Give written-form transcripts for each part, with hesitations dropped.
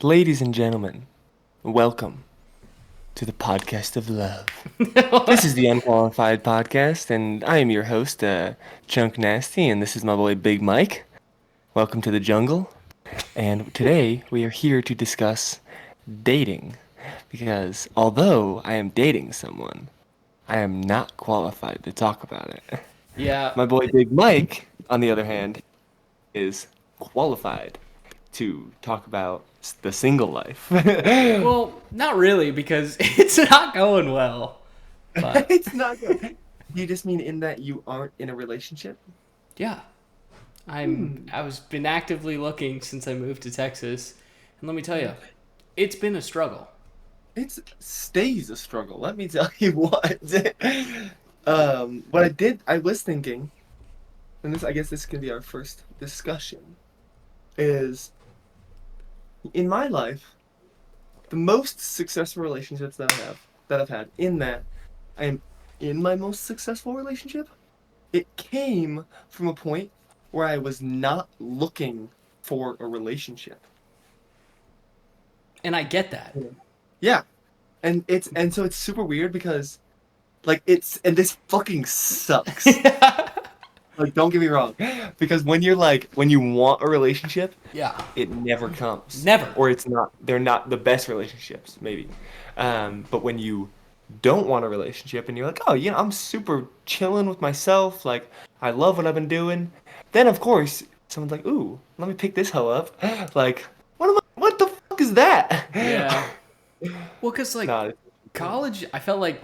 Ladies and gentlemen, welcome to the podcast of love. This is the Unqualified Podcast, and I am your host, Chunk Nasty, and this is my boy Big Mike. Welcome to the jungle. And today we are here to discuss dating, because although I am dating someone, I am not qualified to talk about it. Yeah. My boy Big Mike, on the other hand, is qualified to talk about the single life. Well, not really because it's not going well. But It's not good. You just mean in that you aren't in a relationship? yeah, I was been actively looking since I moved to Texas, and let me tell you, it's been a struggle. It stays a struggle, let me tell you what. What I was thinking, and I guess this can be our first discussion, is in my life, the most successful relationships that I've had, in that I am in my most successful relationship, it came from a point where I was not looking for a relationship. And I get that. Yeah. And so it's super weird because and this fucking sucks. Like, don't get me wrong. Because when you want a relationship, Yeah. it never comes. Never. Or they're not the best relationships, maybe. But when you don't want a relationship and you're like, oh, I'm super chilling with myself, like, I love what I've been doing, then of course, someone's like, ooh, let me pick this hoe up. Like, what the fuck is that? Yeah. Well, because Nah, college, I felt like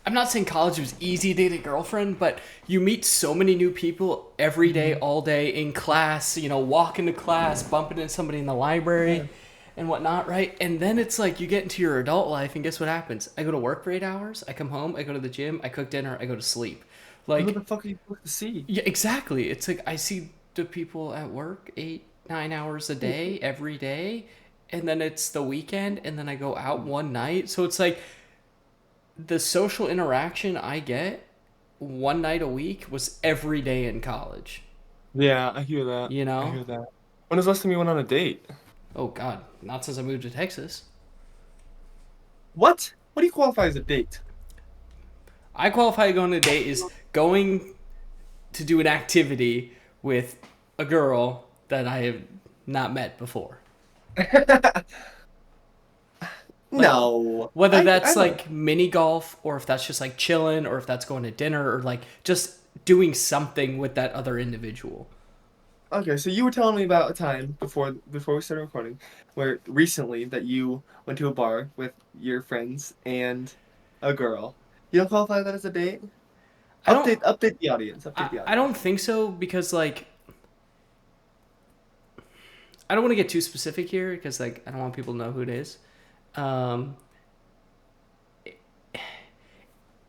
I'm not saying college was easy to get a girlfriend, but you meet so many new people every day, all day in class, walking to class, bumping into somebody in the library and whatnot, right? And then it's like you get into your adult life, and guess what happens? I go to work for 8 hours, I come home, I go to the gym, I cook dinner, I go to sleep. who Like, the fuck are you supposed to see? yeah, exactly. It's like I see the people at work 8, 9 hours a day, every day, and then it's the weekend, and then I go out one night. So it's like the social interaction I get one night a week was every day in college. Yeah, I hear that. You I know? hear that. When was the last time you went on a date? Oh God, not since I moved to Texas. What? What do you qualify as a date? I qualify going on a date is going to do an activity with a girl that I have not met before. Like No. whether I that's don't. like mini golf or if that's just like chilling or if that's going to dinner or like just doing something with that other individual. Okay, so you were telling me about a time before we started recording where recently that you went to a bar with your friends and a girl. You don't qualify that as a date? I don't Update the audience. Update the I audience. don't think so because like I don't want to get too specific here because like I don't want people to know who it is. Um,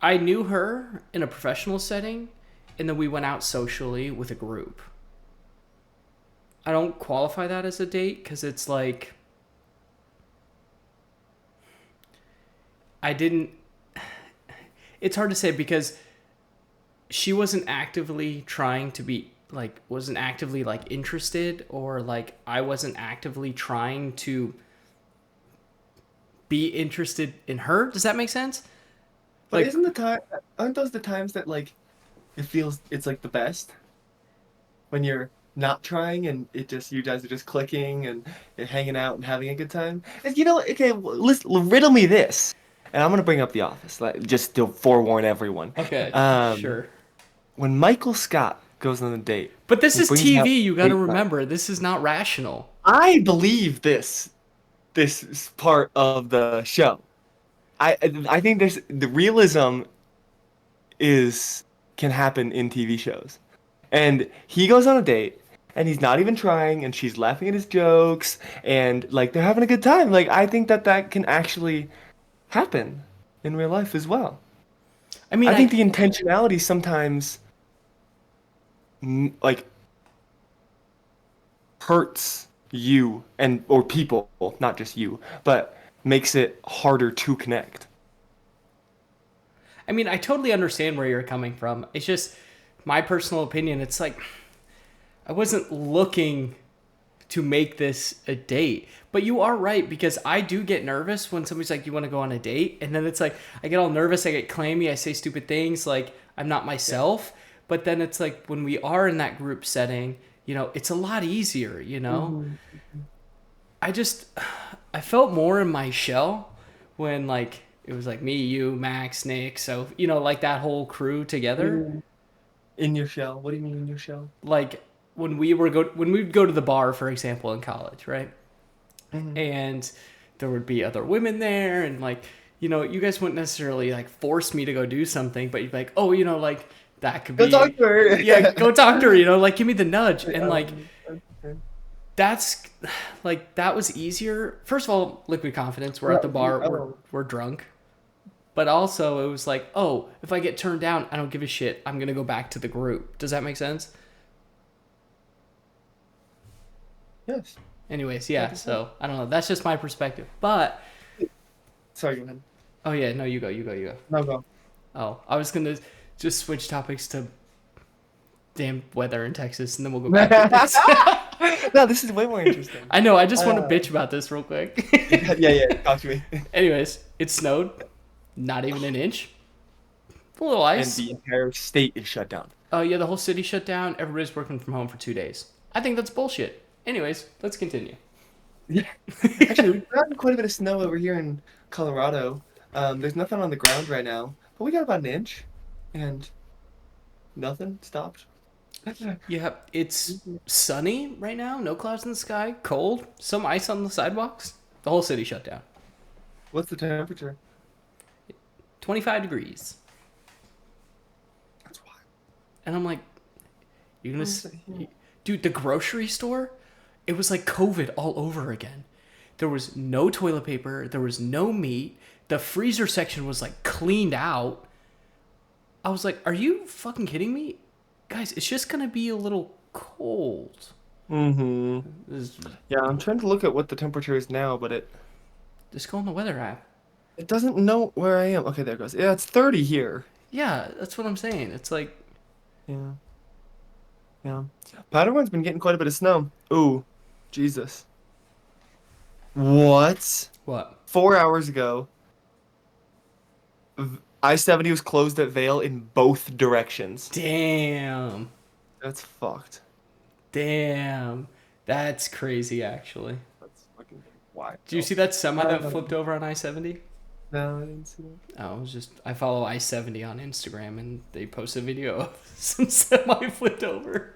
I knew her in a professional setting, and then we went out socially with a group. I don't qualify that as a date because it's like I didn't. It's hard to say because she wasn't actively trying to be like wasn't actively like interested or like I wasn't actively trying to be interested in her. Does that make sense? But Like aren't those the times that like it's like the best when you're not trying and you guys are just clicking and hanging out and having a good time? And okay, listen, riddle me this. And I'm gonna bring up The Office, like, just to forewarn everyone. okay, Um, sure. when Michael Scott goes on a date, But this he is brings out TV. You got to date night. remember, this is not rational. I believe this is part of the show. I think there's the realism is can happen in TV shows. And he goes on a date and he's not even trying and she's laughing at his jokes and like they're having a good time. Like, I think that can actually happen in real life as well. I mean, I think I the intentionality sometimes like hurts you and or people, not just you, but makes it harder to connect. I mean, I totally understand where you're coming from. It's just my personal opinion. It's like I wasn't looking to make this a date. But you are right, because I do get nervous when somebody's like, you want to go on a date? And then it's like, I get all nervous, I get clammy, I say stupid things, like I'm not myself. Yeah. But then it's like, when we are in that group setting, you know, it's a lot easier, you know? Mm-hmm. I felt more in my shell when, like, it was like me, you, Max, Nick, so, you know, like that whole crew together. In your shell? What do you mean in your shell? Like, when we would go to the bar, for example, in college, right? Mm-hmm. And there would be other women there, and, like, you know, you guys wouldn't necessarily, like, force me to go do something, but you'd be like, oh, you know, like, that could be... Go talk to her! Yeah, go talk to her, you know, like, give me the nudge. And, like, that's, like, that was easier. First of all, liquid confidence. We're at the bar, we're drunk. But also, it was like, oh, if I get turned down, I don't give a shit. I'm going to go back to the group. Does that make sense? Yes. Anyways, yeah, so, I don't know. That's just my perspective. But... Sorry, go ahead. Oh, yeah, no, you go. No, go. Oh, I was going to just switch topics to damn weather in Texas, and then we'll go back to this. No, this is way more interesting. I know, I just want to bitch about this real quick. yeah, talk to me. Anyways, it snowed. Not even an inch. A little ice. And the entire state is shut down. Oh, yeah, the whole city shut down. Everybody's working from home for 2 days. I think that's bullshit. Anyways, let's continue. Yeah. Actually, we've gotten quite a bit of snow over here in Colorado. There's nothing on the ground right now, but we got about an inch, and nothing stopped. Yeah, it's sunny right now. No clouds in the sky. Cold. Some ice on the sidewalks. The whole city shut down. What's the temperature? 25 degrees. That's wild. And I'm like, you're going to... Dude, the grocery store, it was like COVID all over again. There was no toilet paper. There was no meat. The freezer section was, like, cleaned out. I was like, are you fucking kidding me? Guys, it's just going to be a little cold. Mm-hmm. Yeah, I'm trying to look at what the temperature is now, but it... Just go on the weather app. It doesn't know where I am. Okay, there it goes. Yeah, it's 30 here. Yeah, that's what I'm saying. It's like... Yeah. Padawan's been getting quite a bit of snow. Ooh, Jesus. What? 4 hours ago, I-70 was closed at Vail in both directions. Damn. That's fucked. Damn. That's crazy, actually. That's fucking wild. Did you see that semi that flipped over on I-70? No, I didn't see that. Oh, it was just... I follow I-70 on Instagram, and they post a video of some semi flipped over.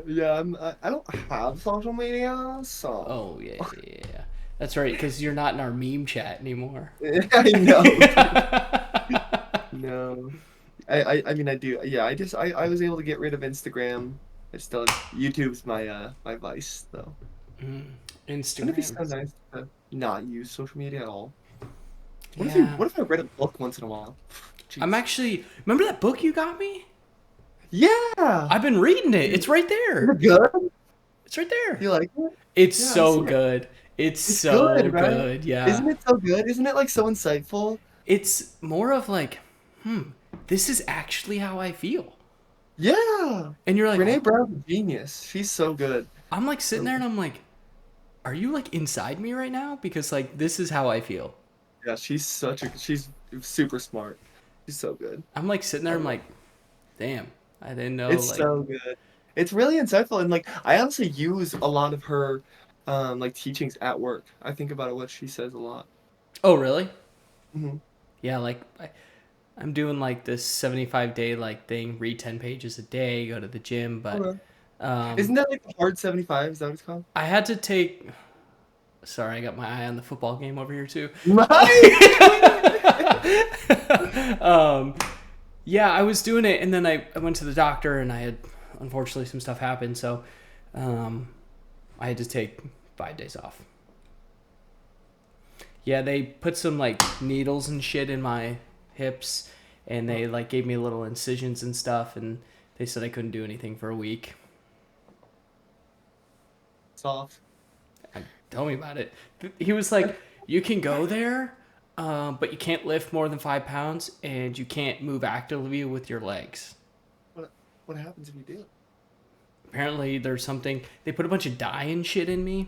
Yeah, I don't have social media, so... Oh, yeah. That's right, because you're not in our meme chat anymore. I know. No. I mean, I do. Yeah, I was able to get rid of Instagram. I still... YouTube's my vice, though. Instagram. Wouldn't it be so nice to not use social media at all? What if I read a book once in a while? Jeez. I'm actually... Remember that book you got me? Yeah! I've been reading it. It's right there. Good? It's right there. You like it? It's so good. It's so good, right? Yeah. Isn't it so good? Isn't it, like, so insightful? It's more of like, this is actually how I feel. Yeah! And you're like... Brene Brown's a genius. She's so good. I'm, like, sitting there and I'm like, are you, like, inside me right now? Because, like, this is how I feel. Yeah, she's super smart. She's so good. I'm like sitting there, I'm like, damn, I didn't know. It's so good. It's really insightful, and like I honestly use a lot of her like teachings at work. I think about what she says a lot. Oh, really? Mm-hmm. Yeah, like I'm doing like this 75-day like thing, read 10 pages a day, go to the gym, but isn't that like the hard 75? Is that what it's called? I had to take... Sorry, I got my eye on the football game over here too. Yeah, I was doing it, and then I went to the doctor, and I had, unfortunately, some stuff happened, so I had to take 5 days off. Yeah, they put some, like, needles and shit in my hips, and they, like, gave me little incisions and stuff, and they said I couldn't do anything for a week. Soft. Tell me about it. He was like, you can go there, but you can't lift more than 5 pounds, and you can't move actively with your legs. What happens if you do? apparently there's something, they put a bunch of dye and shit in me,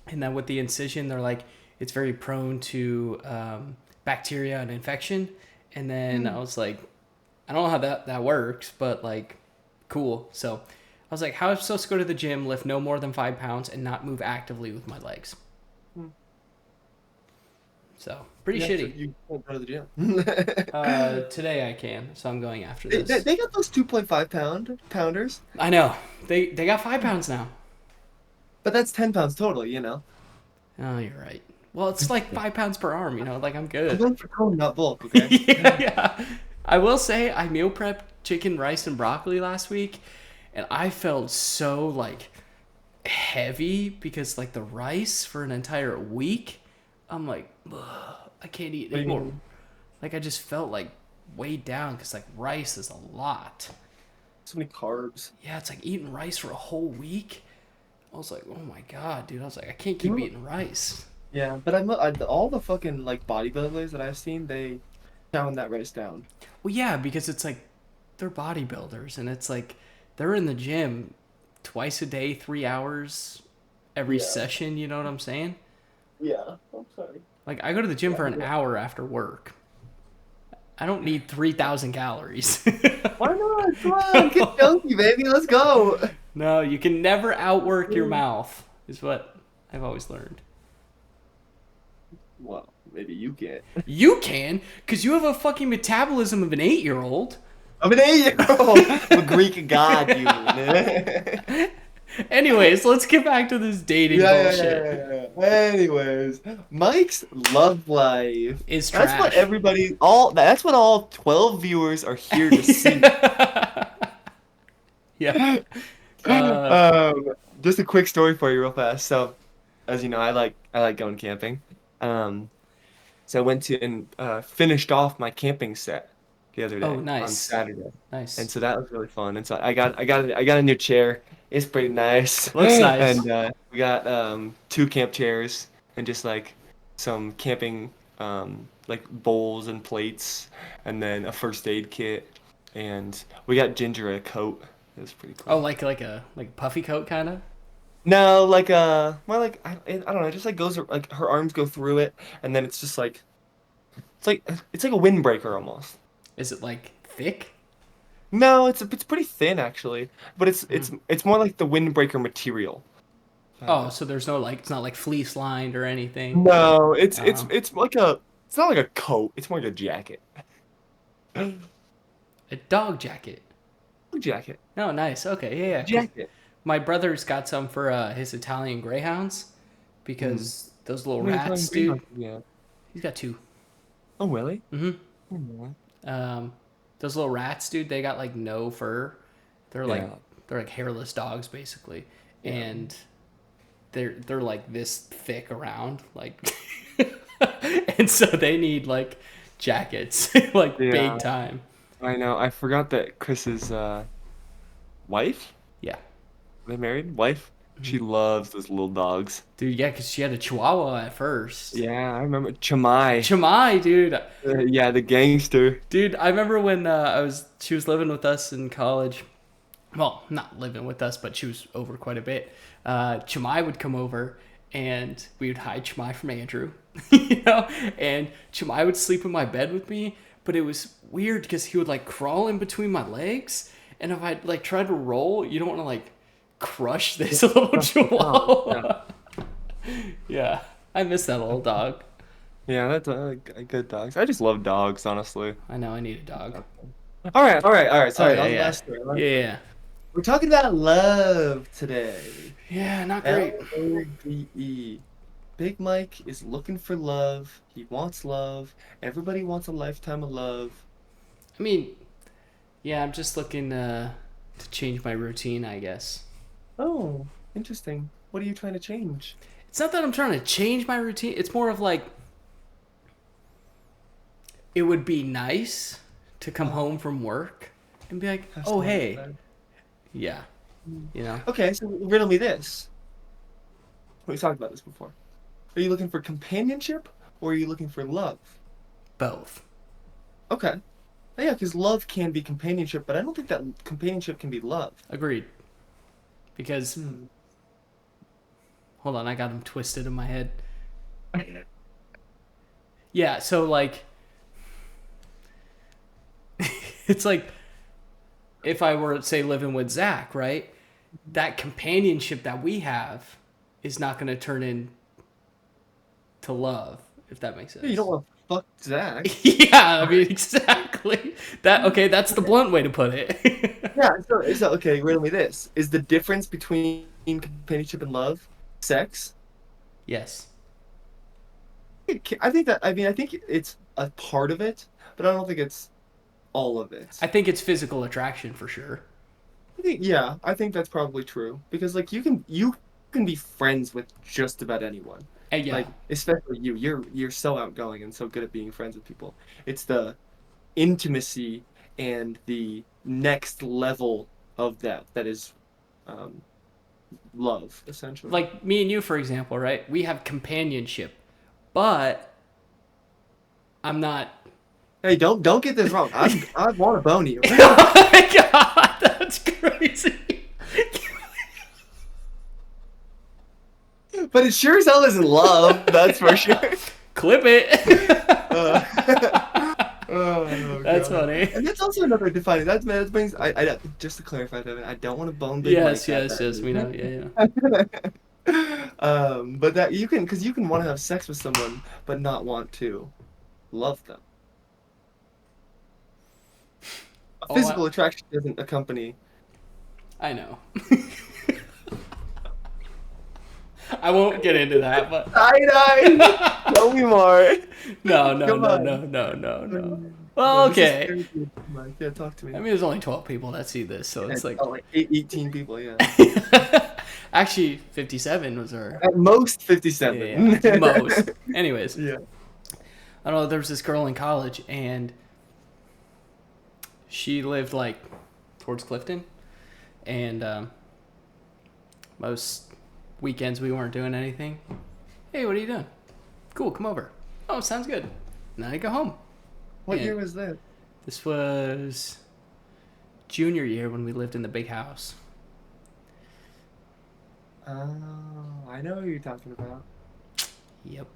and then with the incision they're like, it's very prone to bacteria and infection. And then I was like, I don't know how that works, but like, cool. So I was like, how am I supposed to go to the gym, lift no more than 5 pounds, and not move actively with my legs? So pretty shitty. So you won't go to the gym. Today I can, so I'm going after this. They got those 2.5 pounders. I know. They got 5 pounds now. But that's 10 pounds total, you know. Oh, you're right. Well, it's like 5 pounds per arm, you know, like I'm I'm good. going for tone, not bulk, okay? Yeah. I will say I meal prepped chicken, rice, and broccoli last week, and I felt so like heavy because like the rice for an entire week, I'm like, ugh, I can't eat What do you anymore. mean? Like I just felt like weighed down because like rice is a lot. So many carbs. Yeah, it's like eating rice for a whole week. I was like, oh my god, dude. I was like, I can't keep eating rice. Yeah, but all the fucking like bodybuilders that I've seen, they pound that rice down. Well, yeah, because it's like they're bodybuilders, and it's like they're in the gym twice a day, 3 hours every Yeah. session. You know what I'm saying? Yeah, I'm sorry. Like I go to the gym for an hour after work. I don't need 3,000 calories. Why not? Come on, get chunky, baby. Let's go. No, you can never outwork your mouth, is what I've always learned. Well, maybe you can. You can, because you have a fucking metabolism of an 8-year-old. I'm an 8-year-old. I'm a Greek god, you. Yeah. Anyways, let's get back to this dating bullshit. Yeah. Anyways, Mike's love life Is That's what trash. that's what all 12 viewers are here to see. Yeah. Just a quick story for you real fast. So, as you know, I like going camping. So I went to and finished off my camping set the other day Oh, on nice. Saturday. And Nice. so that was really fun. And so I got a new chair. It's pretty nice. Looks nice. And we got 2 camp chairs and just like some camping like bowls and plates, and then a first aid kit, and we got Ginger a coat. It was pretty cool. Oh, like a puffy coat kind of? No, like more like I don't know, it just like goes like her arms go through it, and then it's just like it's like a windbreaker almost. Is it like thick? No, it's pretty thin actually, but it's more like the windbreaker material. Oh, so there's no like, it's not like fleece lined or anything. No, it's it's Oh. it's like it's not like a coat. It's more like a jacket. A dog jacket. Jacket. Oh, nice. Okay, yeah. 'Cause Jacket. my brother's got some for his Italian greyhounds because those little What are you rats, talking dude. about? Yeah. He's got 2. Oh really? Mm-hmm. Those little rats, dude. They got like no fur. They're like Yeah. they're like hairless dogs, basically, Yeah. and they're like this thick around, like, and so they need like jackets, like Yeah. big time. I know. I forgot that Chris's wife. Yeah, They married? Wife? She loves those little dogs. dude. Yeah, because she had a Chihuahua at first. Yeah, I remember Chamai. Chamai, dude. Yeah, the gangster. Dude, I remember when she was living with us in college. Well, not living with us, but she was over quite a bit. Chamai would come over, and we would hide Chamai from Andrew, you know. And Chamai would sleep in my bed with me, but it was weird because he would like crawl in between my legs, and if I like tried to roll, you don't want to like crush this little Chihuahua. Yeah, I miss that little dog. Yeah, that's good dogs. I just love dogs, honestly. I know I need a dog. All right. Sorry, Oh, that was the yeah, last story. yeah. We're talking about love today. Yeah, not great. LOVE. Big Mike is looking for love. He wants love. Everybody wants a lifetime of love. I mean, yeah, I'm just looking to change my routine, I guess. Oh, interesting. What are you trying to change? It's not that I'm trying to change my routine. It's more of like, it would be nice to come home from work and be like, Have oh, some hey. love. Yeah. You know? Okay, so riddle me this. We talked about this before. Are you looking for companionship or are you looking for love? Both. Okay. Yeah, because love can be companionship, but I don't think that companionship can be love. Agreed. Because, hold on, I got them twisted in my head. Yeah, so like, it's like if I were, say, living with Zach, right? That companionship that we have is not going to turn into love, if that makes sense. You don't want to fuck Zach. Yeah, I mean, exactly. That's the blunt way to put it. Yeah, so okay, riddle me this. Is the difference between companionship and love sex? Yes. I think it's a part of it, but I don't think it's all of it. I think it's physical attraction for sure. I think that's probably true because like you can be friends with just about anyone. Yeah. Like especially you. You're so outgoing and so good at being friends with people. It's the intimacy and the next level of that is love, essentially. Like me and you, for example, right? We have companionship, but I'm not. Hey, don't get this wrong. I want to bone you. Oh my god, that's crazy. But it sure as hell isn't love, that's for sure. Clip it. That's funny. And that's also another defining. That brings. I just to clarify, Devin, I don't want to bone Big Mike. Yes. We know. Yeah. But that you can, because you can want to have sex with someone, but not want to love them. Physical attraction doesn't accompany. I know. I won't get into that, but I tell me more. No. Well, okay. Yeah, talk to me. I mean, there's only 12 people that see this, so it's like 18 people. Yeah. Actually, 57 was our. At most 57. Yeah. Most. Anyways. Yeah. I don't know. There was this girl in college, and she lived like towards Clifton, and most weekends we weren't doing anything. Hey, what are you doing? Cool, come over. Oh, sounds good. Now I go home. What year was that? This was junior year when we lived in the big house. Oh, I know who you're talking about. Yep.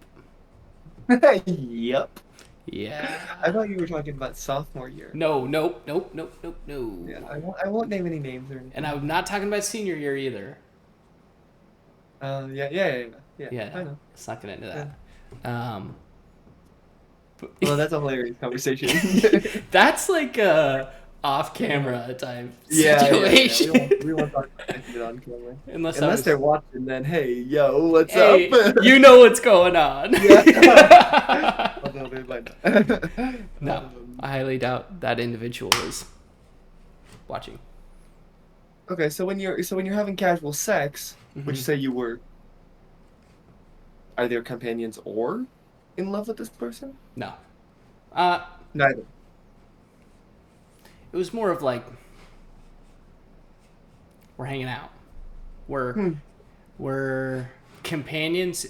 Yep. Yeah. I thought you were talking about sophomore year. No. Yeah, I won't name any names or anything. And I'm not talking about senior year either. Yeah. I know. Let's not get into that. Yeah. Well, that's a hilarious conversation. That's like a off-camera type situation. Yeah. We won't talk about it on camera. Unless they're watching, then hey, yo, what's up? You know what's going on. Yeah. Although they might not. No, I highly doubt that individual is watching. Okay, so when you're having casual sex, would you say you were either companions or in love with this person? No. Neither. It was more of like we're hanging out. We're companions.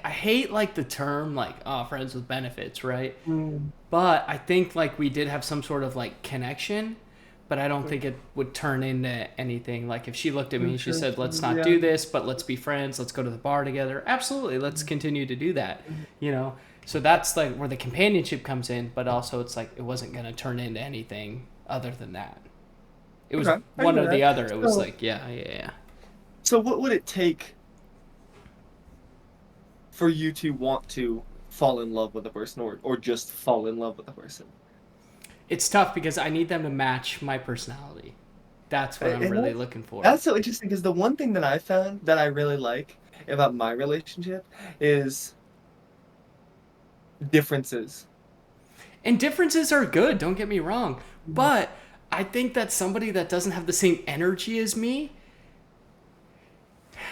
I hate like the term like friends with benefits, right? But I think like we did have some sort of like connection, but I don't think it would turn into anything. Like if she looked at me and she said, let's not do this, but let's be friends, let's go to the bar together. Absolutely, let's continue to do that, you know? So that's like where the companionship comes in, but also it's like it wasn't going to turn into anything other than that. It was one or the other. It was like, yeah. So what would it take for you to want to fall in love with a person or just fall in love with a person? It's tough because I need them to match my personality. That's what I'm really looking for. That's so interesting because the one thing that I found that I really like about my relationship is differences. And differences are good, don't get me wrong. But I think that somebody that doesn't have the same energy as me,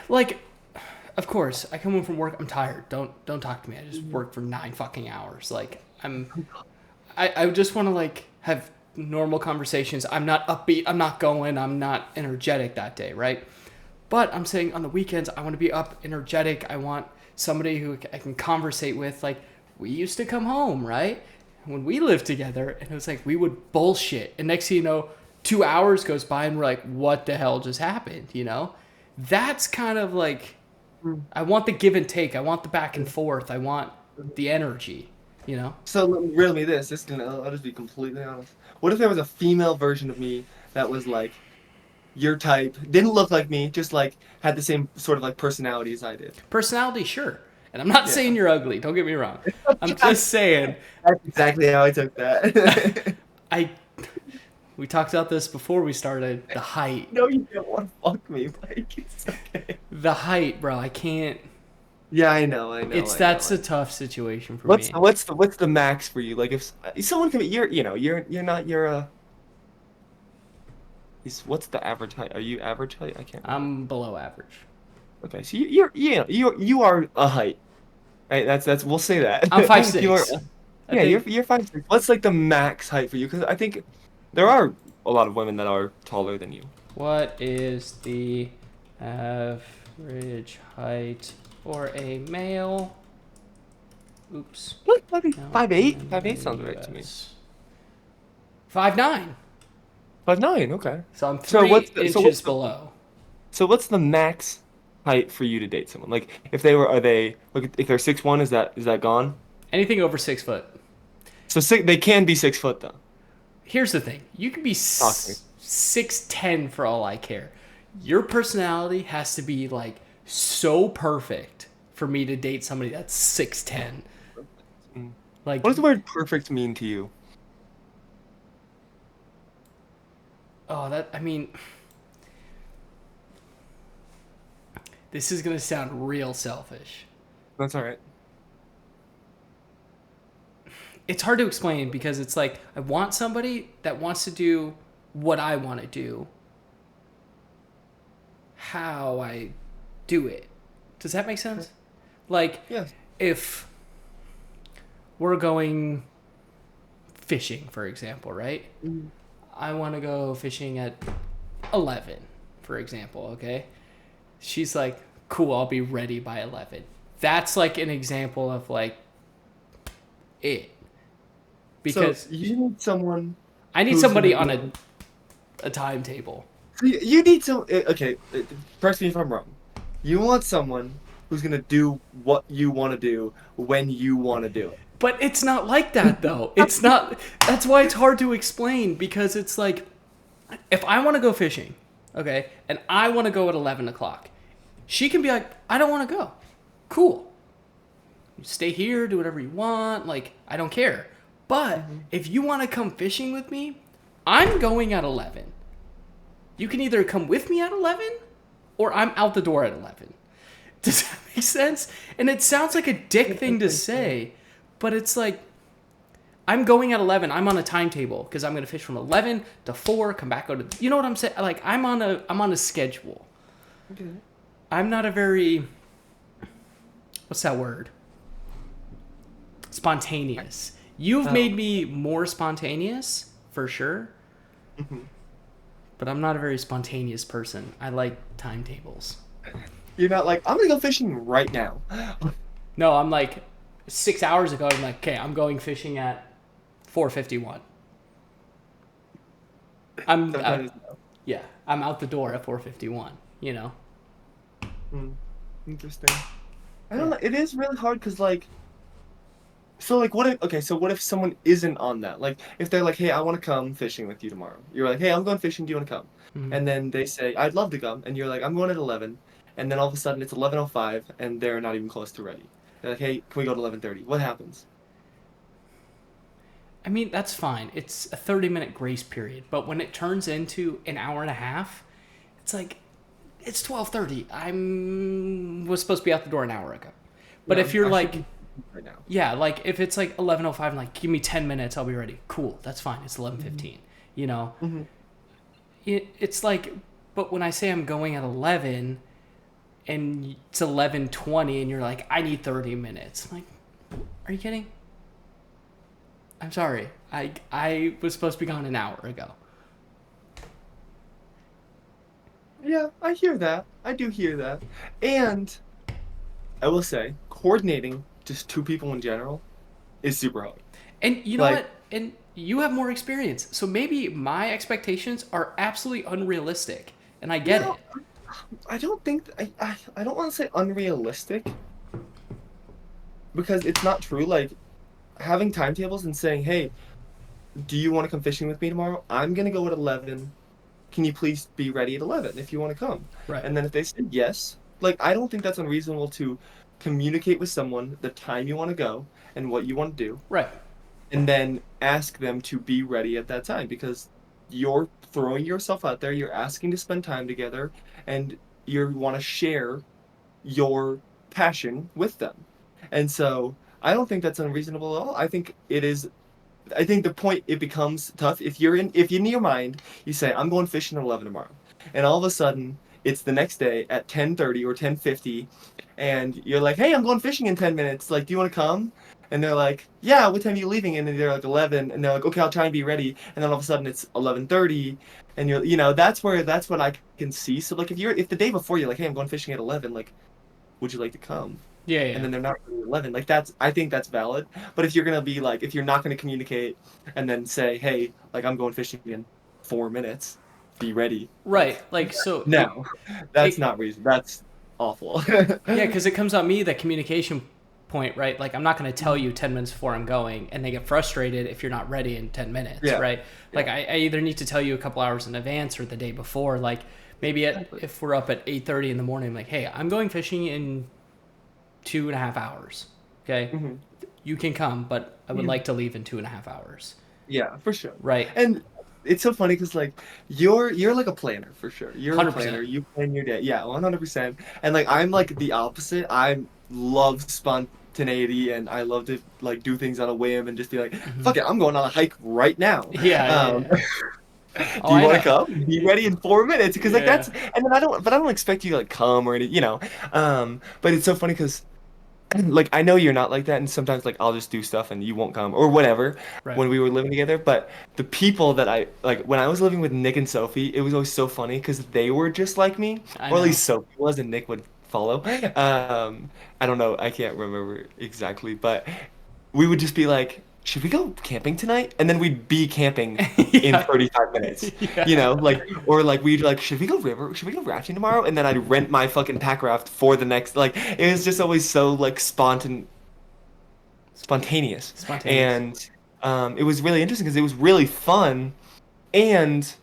like, of course, I come home from work, I'm tired. Don't talk to me. I just work for 9 fucking hours. Like, I just want to like have normal conversations. I'm not upbeat. I'm not going. I'm not energetic that day, right? But I'm saying on the weekends, I want to be up, energetic. I want somebody who I can conversate with. Like, we used to come home, right? When we lived together, and it was like we would bullshit. And next thing you know, 2 hours goes by and we're like, what the hell just happened? You know, that's kind of like, I want the give and take. I want the back and forth. I want the energy, you know? So riddle me this. I'll just be completely honest. What if there was a female version of me that was like your type, didn't look like me, just like had the same sort of like personality as I did? Personality, sure. And I'm not saying you're ugly. Don't get me wrong. I'm just saying. That's exactly how I took that. We talked about this before we started. The height. No, you don't want to fuck me, Mike. It's okay. The height, bro. I can't. Yeah, I know. That's a tough situation for me. What's the max for you? Like if someone can be, you're not what's the average height? Are you average height? I can't remember. I'm below average. Okay, so you are a height. Right? That's we'll say that. I'm 5'6". You're 5'6". What's like the max height for you? Because I think there are a lot of women that are taller than you. What is the average height for a male? Oops. What? 5'8"? 5'8" sounds right to me. 5'9". 5'9", okay. So I'm 3 inches below. So what's the max height for you to date someone? Like if they're 6'1", is that gone? Anything over 6 foot. So they can be 6 foot though. Here's the thing. You can be 6'10" for all I care. Your personality has to be like so perfect for me to date somebody that's 6'10". Like, what does the word perfect mean to you? This is going to sound real selfish. That's all right. It's hard to explain because it's like I want somebody that wants to do what I want to do, how I do it. Does that make sense? Like, yes. If we're going fishing, for example, right? Mm-hmm. I want to go fishing at 11, for example, okay? She's like, cool, I'll be ready by 11. That's like an example of like it. Because so you need someone. I need somebody on a timetable. You need some. Okay, correct me if I'm wrong. You want someone who's gonna do what you want to do when you want to do it. But it's not like that though. It's not. That's why it's hard to explain because it's like, if I want to go fishing, okay, and I want to go at 11 o'clock, she can be like, I don't want to go. Cool. Stay here, do whatever you want. Like, I don't care. But if you want to come fishing with me, I'm going at 11. You can either come with me at 11 or I'm out the door at 11. Does that make sense? And it sounds like a dick thing to say, but it's like, I'm going at 11. I'm on a timetable because I'm going to fish from 11 to 4, come back, go to, you know what I'm saying? Like, I'm on a schedule. Okay. I'm not a very, what's that word? Spontaneous. You've made me more spontaneous, for sure. Mm-hmm. But I'm not a very spontaneous person. I like timetables. You're not like, I'm going to go fishing right now. No, I'm like, 6 hours ago, I'm like, okay, I'm going fishing at 4:51. I'm out the door at 4:51, you know? Interesting. I don't know. It is really hard because, like, so, like, what if someone isn't on that? Like, if they're like, hey, I want to come fishing with you tomorrow. You're like, hey, I'm going fishing. Do you want to come? Mm-hmm. And then they say, I'd love to come. And you're like, I'm going at 11. And then all of a sudden it's 11:05 and they're not even close to ready. They're like, hey, can we go to 11:30? What happens? I mean, that's fine. It's a 30-minute grace period. But when it turns into an hour and a half, it's like, it's 12:30. I was supposed to be out the door an hour ago. But if you're like... Right now. Yeah, like if it's like 11:05, like give me 10 minutes, I'll be ready. Cool, that's fine. It's 11:15. Mm-hmm. You know, it's like, but when I say I'm going at 11, and it's 11:20, and you're like, I need 30 minutes. I'm like, are you kidding? I'm sorry. I was supposed to be gone an hour ago. Yeah, I hear that. I do hear that, and I will say, coordinating just two people in general is super hard. And you know what? And you have more experience. So maybe my expectations are absolutely unrealistic. And I get No, it. I don't think I don't want to say unrealistic because it's not true. Like having timetables and saying, "Hey, do you want to come fishing with me tomorrow? I'm gonna go at 11. Can you please be ready at 11 if you want to come?" Right. And then if they say yes, like I don't think that's unreasonable to communicate with someone the time you want to go and what you want to do, Right. and then ask them to be ready at that time because you're throwing yourself out there, you're asking to spend time together, and you want to share your passion with them. And so I don't think that's unreasonable at all. I think the point it becomes tough if in your mind you say I'm going fishing at 11 tomorrow, and all of a sudden it's the next day at 10:30 or 10:50, and you're like, hey, I'm going fishing in 10 minutes. Like, do you want to come? And they're like, yeah. What time are you leaving? And then they're like 11, and they're like, okay, I'll try and be ready. And then all of a sudden it's 11:30, and that's what I can see. So like if the day before you're like, hey, I'm going fishing at 11, like, would you like to come? Yeah, And yeah. then they're not really 11, like I think that's valid. But if you're not gonna communicate and then say, hey, like I'm going fishing in 4 minutes, be ready, like Right. Like, so no, that's it not reason, that's awful. yeah, because it comes on me, that communication point, right? Like, I'm not going to tell you 10 minutes before I'm going, and they get frustrated if you're not ready in 10 minutes, Yeah, right? Like, yeah, I either need to tell you a couple hours in advance or the day before. Like, maybe exactly. if we're up at 8:30 in the morning, I'm like, hey, I'm going fishing in 2.5 hours. Okay. Hmm. You can come, but I would Yeah. like to leave in 2.5 hours. Yeah, for sure. Right. And it's so funny because like you're like a planner for sure. You're a planner. 100%. You plan your day. Yeah, 100%. And like I'm like the opposite. I love spontaneity and I love to like do things on a whim and just be like, Hmm. fuck it, I'm going on a hike right now. Yeah, yeah, Um, yeah. Oh, do you I want to know. come? Be ready in 4 minutes because like Yeah. that's and then I don't expect you to like come or anything, you know. But it's so funny because like I know you're not like that, and sometimes like I'll just do stuff and you won't come or whatever Right. when we were living together. But the people that I like when I was living with Nick and Sophie, it was always so funny because they were just like me, I or at know. least Sophie was, and Nick would follow. I don't know, I can't remember exactly, but we would just be like, should we go camping tonight? And then we'd be camping in Yeah. 35 minutes. You Yeah. know, like or like we'd like, should we go rafting tomorrow? And then I'd rent my fucking pack raft for the next like it was just always so like spontaneous. Spontaneous. And it was really interesting because it was really fun and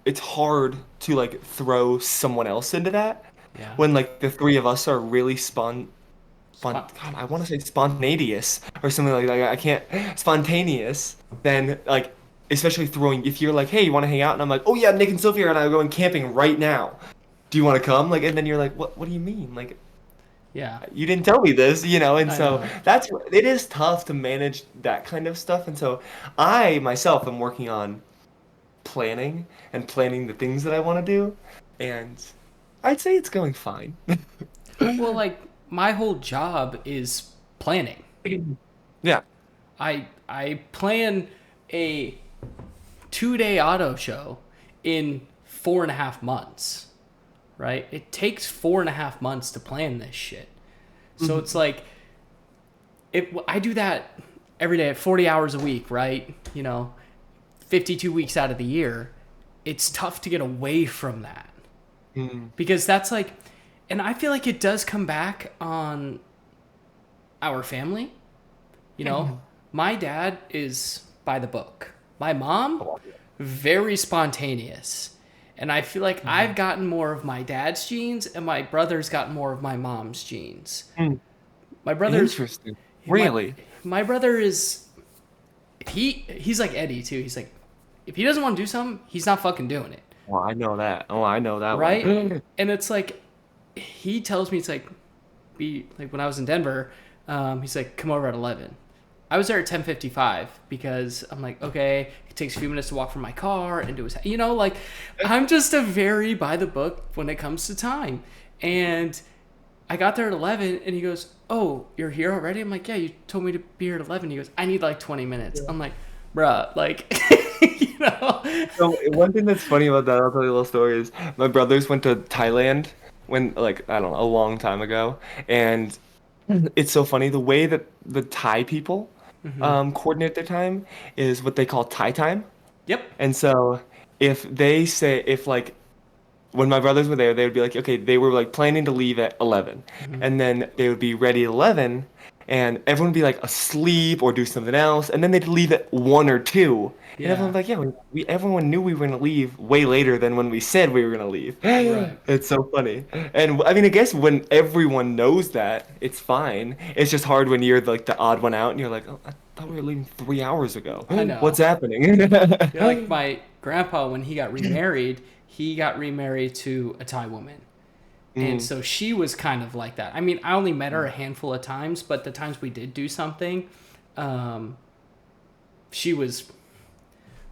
it's hard to like throw someone else into that Yeah. when like the three of us are really Spot. God, I want to say spontaneous or something like that. I can't spontaneous. Then like, especially throwing. If you're like, hey, you want to hang out, and I'm like, oh yeah, Nick and Sophia and I are going camping right now. Do you want to come? Like, and then you're like, what? What do you mean? Like, Yeah. you didn't tell me this, you know. And I so know. it is tough to manage that kind of stuff. And so I myself am working on planning the things that I want to do, and I'd say it's going fine. Well, like, my whole job is planning. Yeah. I plan a 2-day auto show in 4.5 months, right? It takes 4.5 months to plan this shit. So it's like, I do that every day at 40 hours a week, right? 52 weeks out of the year. It's tough to get away from that Mm. because that's like, and I feel like it does come back on our family. My dad is by the book. My mom, very spontaneous. And I feel like I've gotten more of my dad's genes and my brother's gotten more of my mom's genes. Mm. My brother's Interesting. my Really? my brother is he's like Eddie too. He's like, if he doesn't want to do something, he's not fucking doing it. Well, I know that. Oh, I know that Right? one. And it's like, he tells me, it's like, when I was in Denver, he's like, come over at 11. I was there at 10:55 because I'm like, okay, it takes a few minutes to walk from my car and do his, like, I'm just a very by the book when it comes to time. And I got there at 11 and he goes, oh, you're here already? I'm like, yeah, you told me to be here at 11. He goes, I need like 20 minutes. I'm like, bruh, like, you know? So one thing that's funny about that, I'll tell you a little story, is my brothers went to Thailand when, like, I don't know, a long time ago. And it's so funny the way that the Thai people coordinate their time is what they call tie time. Yep. And so if like when my brothers were there, they would be like, okay, they were like planning to leave at 11, and then they would be ready at 11, and everyone would be like asleep or do something else, and then they'd leave at 1 or 2, and everyone Yeah. was like, yeah, everyone knew we were gonna leave way later than when we said we were gonna leave. Right. It's so funny, and I mean, I guess when everyone knows that, it's fine. It's just hard when you're like the odd one out, and you're like, oh, I thought we were leaving 3 hours ago. I know. What's happening? You're like my grandpa when he got remarried to a Thai woman. And so she was kind of like that. I mean, I only met her a handful of times, but the times we did do something, she was,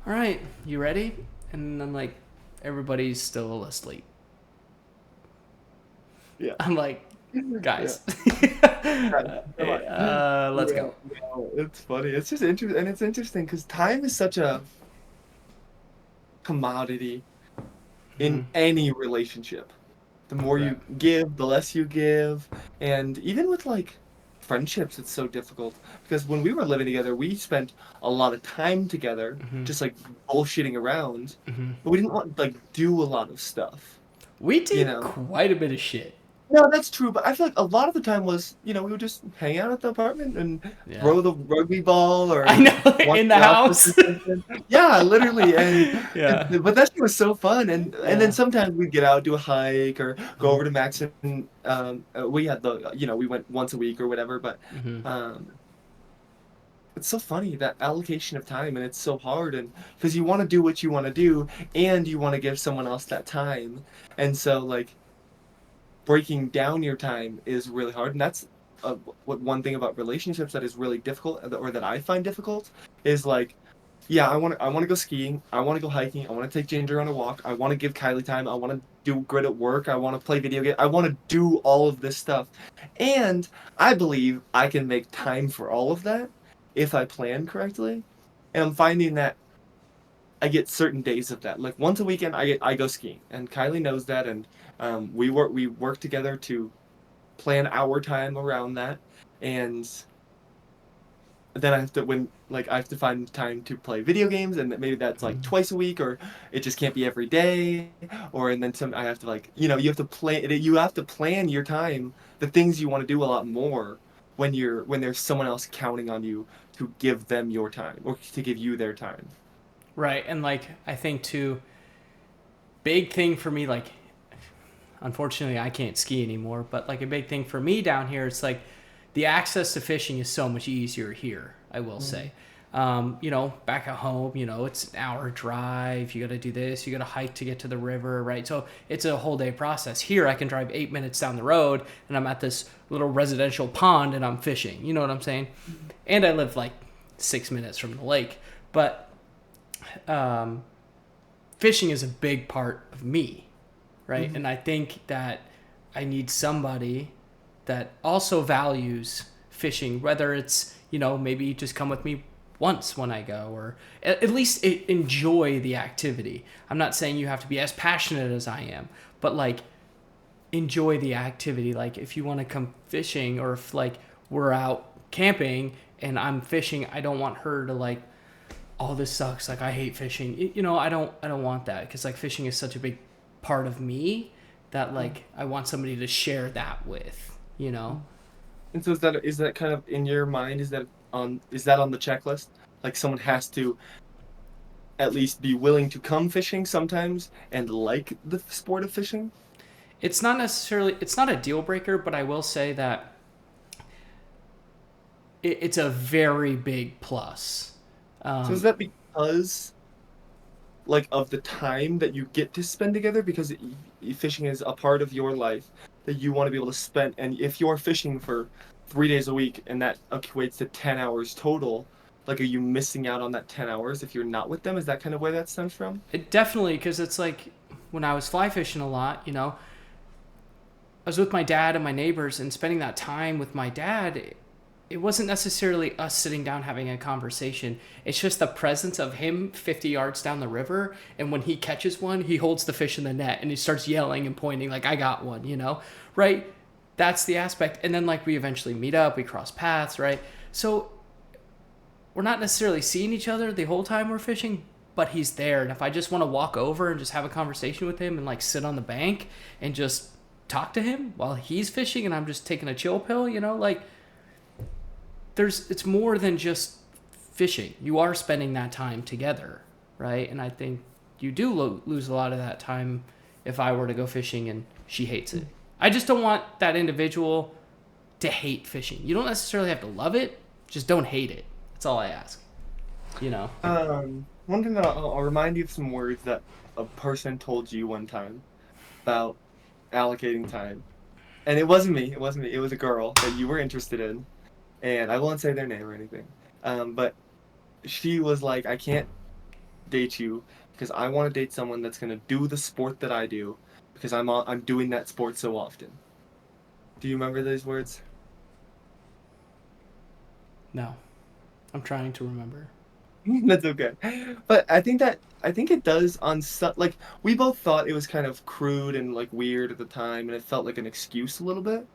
all right, you ready? And then like everybody's still asleep. Yeah. I'm like, guys, let's go. It's funny. It's just interesting, and it's interesting because time is such a commodity in any relationship. The more you give, the less you give, and even with like friendships, it's so difficult because when we were living together, we spent a lot of time together, just like bullshitting around, but we didn't want like do a lot of stuff. We You did know? quite a bit of shit. No, that's true, but I feel like a lot of the time was, we would just hang out at the apartment and Yeah. throw the rugby ball or I know, watch in the The Office house. or something. Yeah, literally, Yeah. but that shit was so fun, and Yeah. then sometimes we'd get out, do a hike, or go over to Max, and we had we went once a week or whatever, but um, it's so funny that allocation of time, and it's so hard, and because you want to do what you want to do, and you want to give someone else that time, and so like breaking down your time is really hard, and that's one thing about relationships that is really difficult, or that I find difficult, is like, yeah, I want to go skiing, I want to go hiking, I want to take Ginger on a walk, I want to give Kylie time, I want to do good at work, I want to play video games, I want to do all of this stuff, and I believe I can make time for all of that if I plan correctly, and I'm finding that I get certain days of that. Like once a weekend, I go skiing, and Kylie knows that, and we work together to plan our time around that, and then I have to find time to play video games, and maybe that's like twice a week, or it just can't be every day, and then I have to like you have to plan your time, the things you want to do a lot more when there's someone else counting on you to give them your time or to give you their time. Right. And like, I think too, big thing for me, like, unfortunately I can't ski anymore, but like a big thing for me down here, it's like the access to fishing is so much easier here, I will say. Back at home, it's an hour drive. You got to do this. You got to hike to get to the river, right? So it's a whole day process. Here, I can drive 8 minutes down the road, and I'm at this little residential pond, and I'm fishing. You know what I'm saying? And I live like 6 minutes from the lake. But fishing is a big part of me, right? And I think that I need somebody that also values fishing, whether it's, maybe just come with me once when I go, or at least enjoy the activity. I'm not saying you have to be as passionate as I am, but like enjoy the activity. Like if you want to come fishing, or if like we're out camping and I'm fishing, I don't want her to like, oh, this sucks, like I hate fishing. I don't want that, because like fishing is such a big part of me that like I want somebody to share that with, And so is that kind of in your mind? Is that on the checklist? Like someone has to at least be willing to come fishing sometimes and like the sport of fishing? It's not a deal breaker, but I will say that it's a very big plus. So is that because like of the time that you get to spend together, because fishing is a part of your life that you want to be able to spend, and if you're fishing for 3 days a week and that equates to 10 hours total, like are you missing out on that 10 hours if you're not with them? Is that kind of where that stems from? It definitely, because it's like when I was fly fishing a lot, I was with my dad and my neighbors, and spending that time with my dad, it wasn't necessarily us sitting down having a conversation. It's just the presence of him 50 yards down the river, and when he catches one, he holds the fish in the net and he starts yelling and pointing like, I got one, right? That's the aspect. And then like we eventually meet up, we cross paths, right? So we're not necessarily seeing each other the whole time we're fishing, but he's there. And if I just want to walk over and just have a conversation with him and like sit on the bank and just talk to him while he's fishing and I'm just taking a chill pill, like it's more than just fishing. You are spending that time together, right? And I think you do lose a lot of that time if I were to go fishing and she hates it. I just don't want that individual to hate fishing. You don't necessarily have to love it, just don't hate it. That's all I ask. One thing that I'll remind you of some words that a person told you one time about allocating time. And it wasn't me. It was a girl that you were interested in. And I won't say their name or anything. But she was like, I can't date you because I want to date someone that's going to do the sport that I do because I'm doing that sport so often. Do you remember those words? No. I'm trying to remember. That's okay. But I think it does on like we both thought it was kind of crude and like weird at the time and it felt like an excuse a little bit.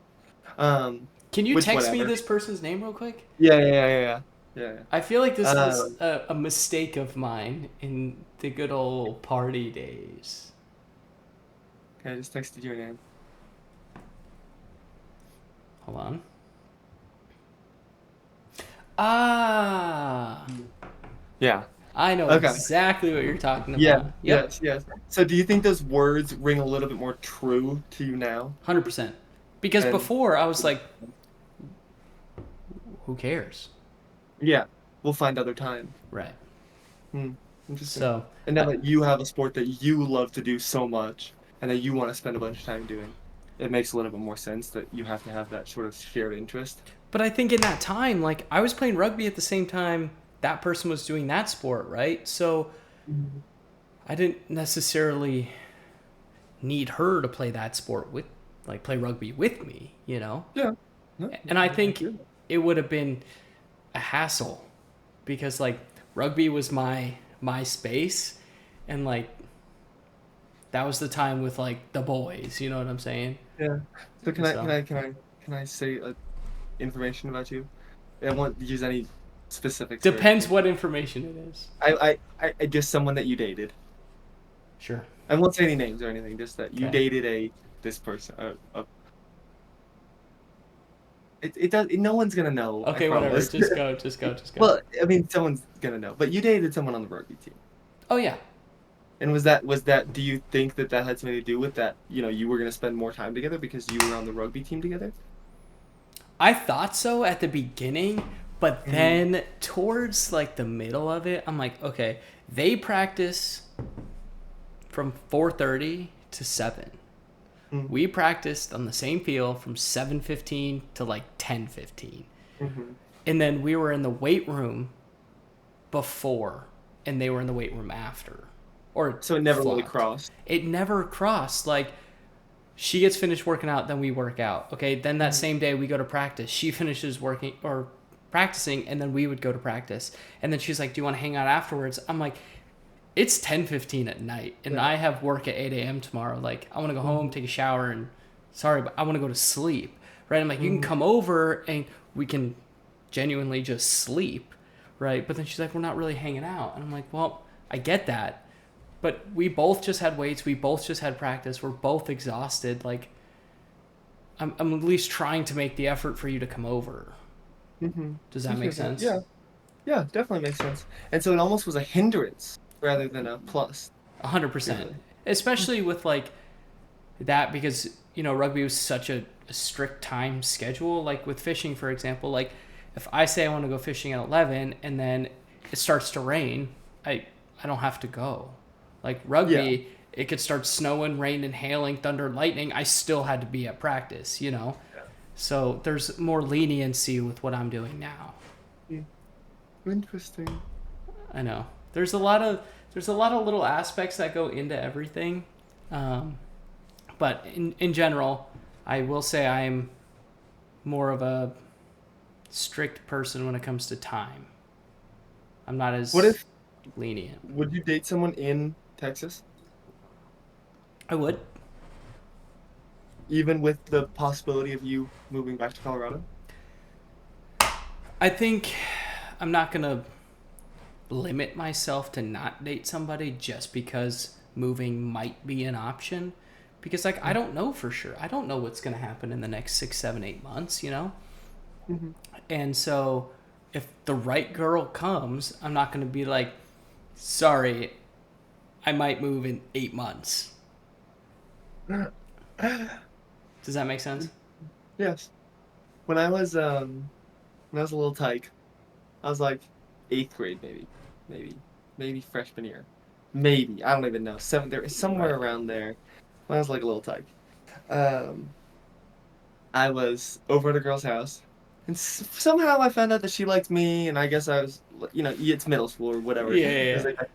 Can you text me this person's name real quick? Yeah. I feel like this was a mistake of mine in the good old party days. Okay, I just texted your name. Hold on. Ah. Yeah. I know exactly what you're talking about. Yeah. Yep. Yes. So do you think those words ring a little bit more true to you now? 100%. Because before I was like, who cares? Yeah. We'll find other time. Right. Interesting. So, and now that you have a sport that you love to do so much and that you want to spend a bunch of time doing, it makes a little bit more sense that you have to have that sort of shared interest. But I think in that time, like I was playing rugby at the same time that person was doing that sport, right? So I didn't necessarily need her to play that sport play rugby with me, Yeah. And I think it would have been a hassle because like rugby was my space and like that was the time with like the boys, you know what I'm saying? Yeah. So can I say information about you? I won't use any specifics. Depends what information it is. I just someone that you dated. Sure. I won't say any names or anything. Just that you dated this person. It does. No one's gonna know. Okay, whatever. Just go. Well, I mean, someone's gonna know. But you dated someone on the rugby team. Oh yeah. And was that? Do you think that had something to do with that? You were gonna spend more time together because you were on the rugby team together. I thought so at the beginning, but then towards like the middle of it, I'm like, okay, they practice from 4:30 to 7. We practiced on the same field from 7:15 to like 10:15. And then we were in the weight room before and they were in the weight room after. So it never really crossed. It never crossed. Like she gets finished working out, then we work out. Okay, then that same day we go to practice. She finishes working or practicing and then we would go to practice. And then she's like, "Do you want to hang out afterwards?" I'm like, it's 10:15 at night and I have work at 8 a.m. tomorrow. Like I want to go home, take a shower, and but I want to go to sleep, right? I'm like, you can come over and we can genuinely just sleep, right? But then she's like, we're not really hanging out. And I'm like, well, I get that, but we both just had weights. We both just had practice. We're both exhausted. Like I'm at least trying to make the effort for you to come over. Does that make sense? Yeah, definitely makes sense. And so it almost was a hindrance rather than a plus. 100%. Especially with like that because, rugby was such a strict time schedule. Like with fishing, for example, like if I say I want to go fishing at 11 and then it starts to rain, I don't have to go. Like rugby, it could start snowing, rain, and hailing, thunder, lightning. I still had to be at practice, Yeah. So there's more leniency with what I'm doing now. Interesting. I know. There's a lot of little aspects that go into everything. But in general, I will say I'm more of a strict person when it comes to time. I'm not as lenient. Would you date someone in Texas? I would. Even with the possibility of you moving back to Colorado? I think I'm not going to limit myself to not date somebody just because moving might be an option. Because, like, I don't know for sure. I don't know what's going to happen in the next 6, 7, 8 months, you know? Mm-hmm. And so if the right girl comes, I'm not going to be like, sorry, I might move in 8 months. Does that make sense? Yes. When I was a little tyke, I was like eighth grade, maybe, maybe freshman year, maybe I don't even know. There somewhere Right. around there. When I was like a little tyke, um, I was over at a girl's house, and somehow I found out that she liked me, and I guess I was, it's middle school or whatever. Yeah, It was yeah, like,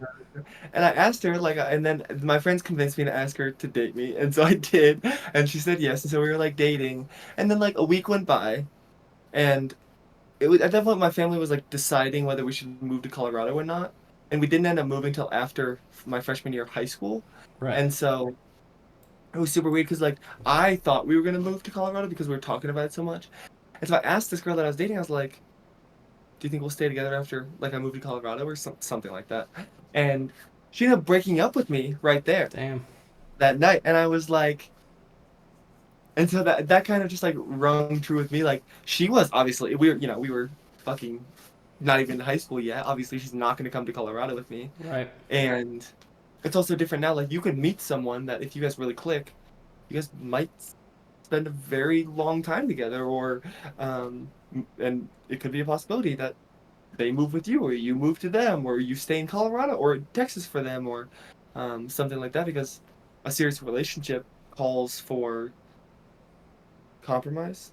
and I asked her, and then my friends convinced me to ask her to date me, and so I did, and she said yes, and so we were like dating, and then like a week went by, and it was at that point my family was like deciding whether we should move to Colorado or not, and we didn't end up moving till after my freshman year of high school, right. and so it was super weird because like I thought we were gonna move to Colorado because we were talking about it so much, and so I asked this girl that I was dating, I was like, "Do you think we'll stay together after like I move to Colorado or something like that?" And she ended up breaking up with me right there Damn. that night, and I was like, and so that kind of just like rung true with me. Like she was obviously we were fucking not even in high school yet. Obviously, she's not going to come to Colorado with me. Right. And it's also different now. Like, you could meet someone that if you guys really click, you guys might spend a very long time together, or, and it could be a possibility that they move with you, or you move to them, or you stay in Colorado or Texas for them, or something like that, because a serious relationship calls for compromise.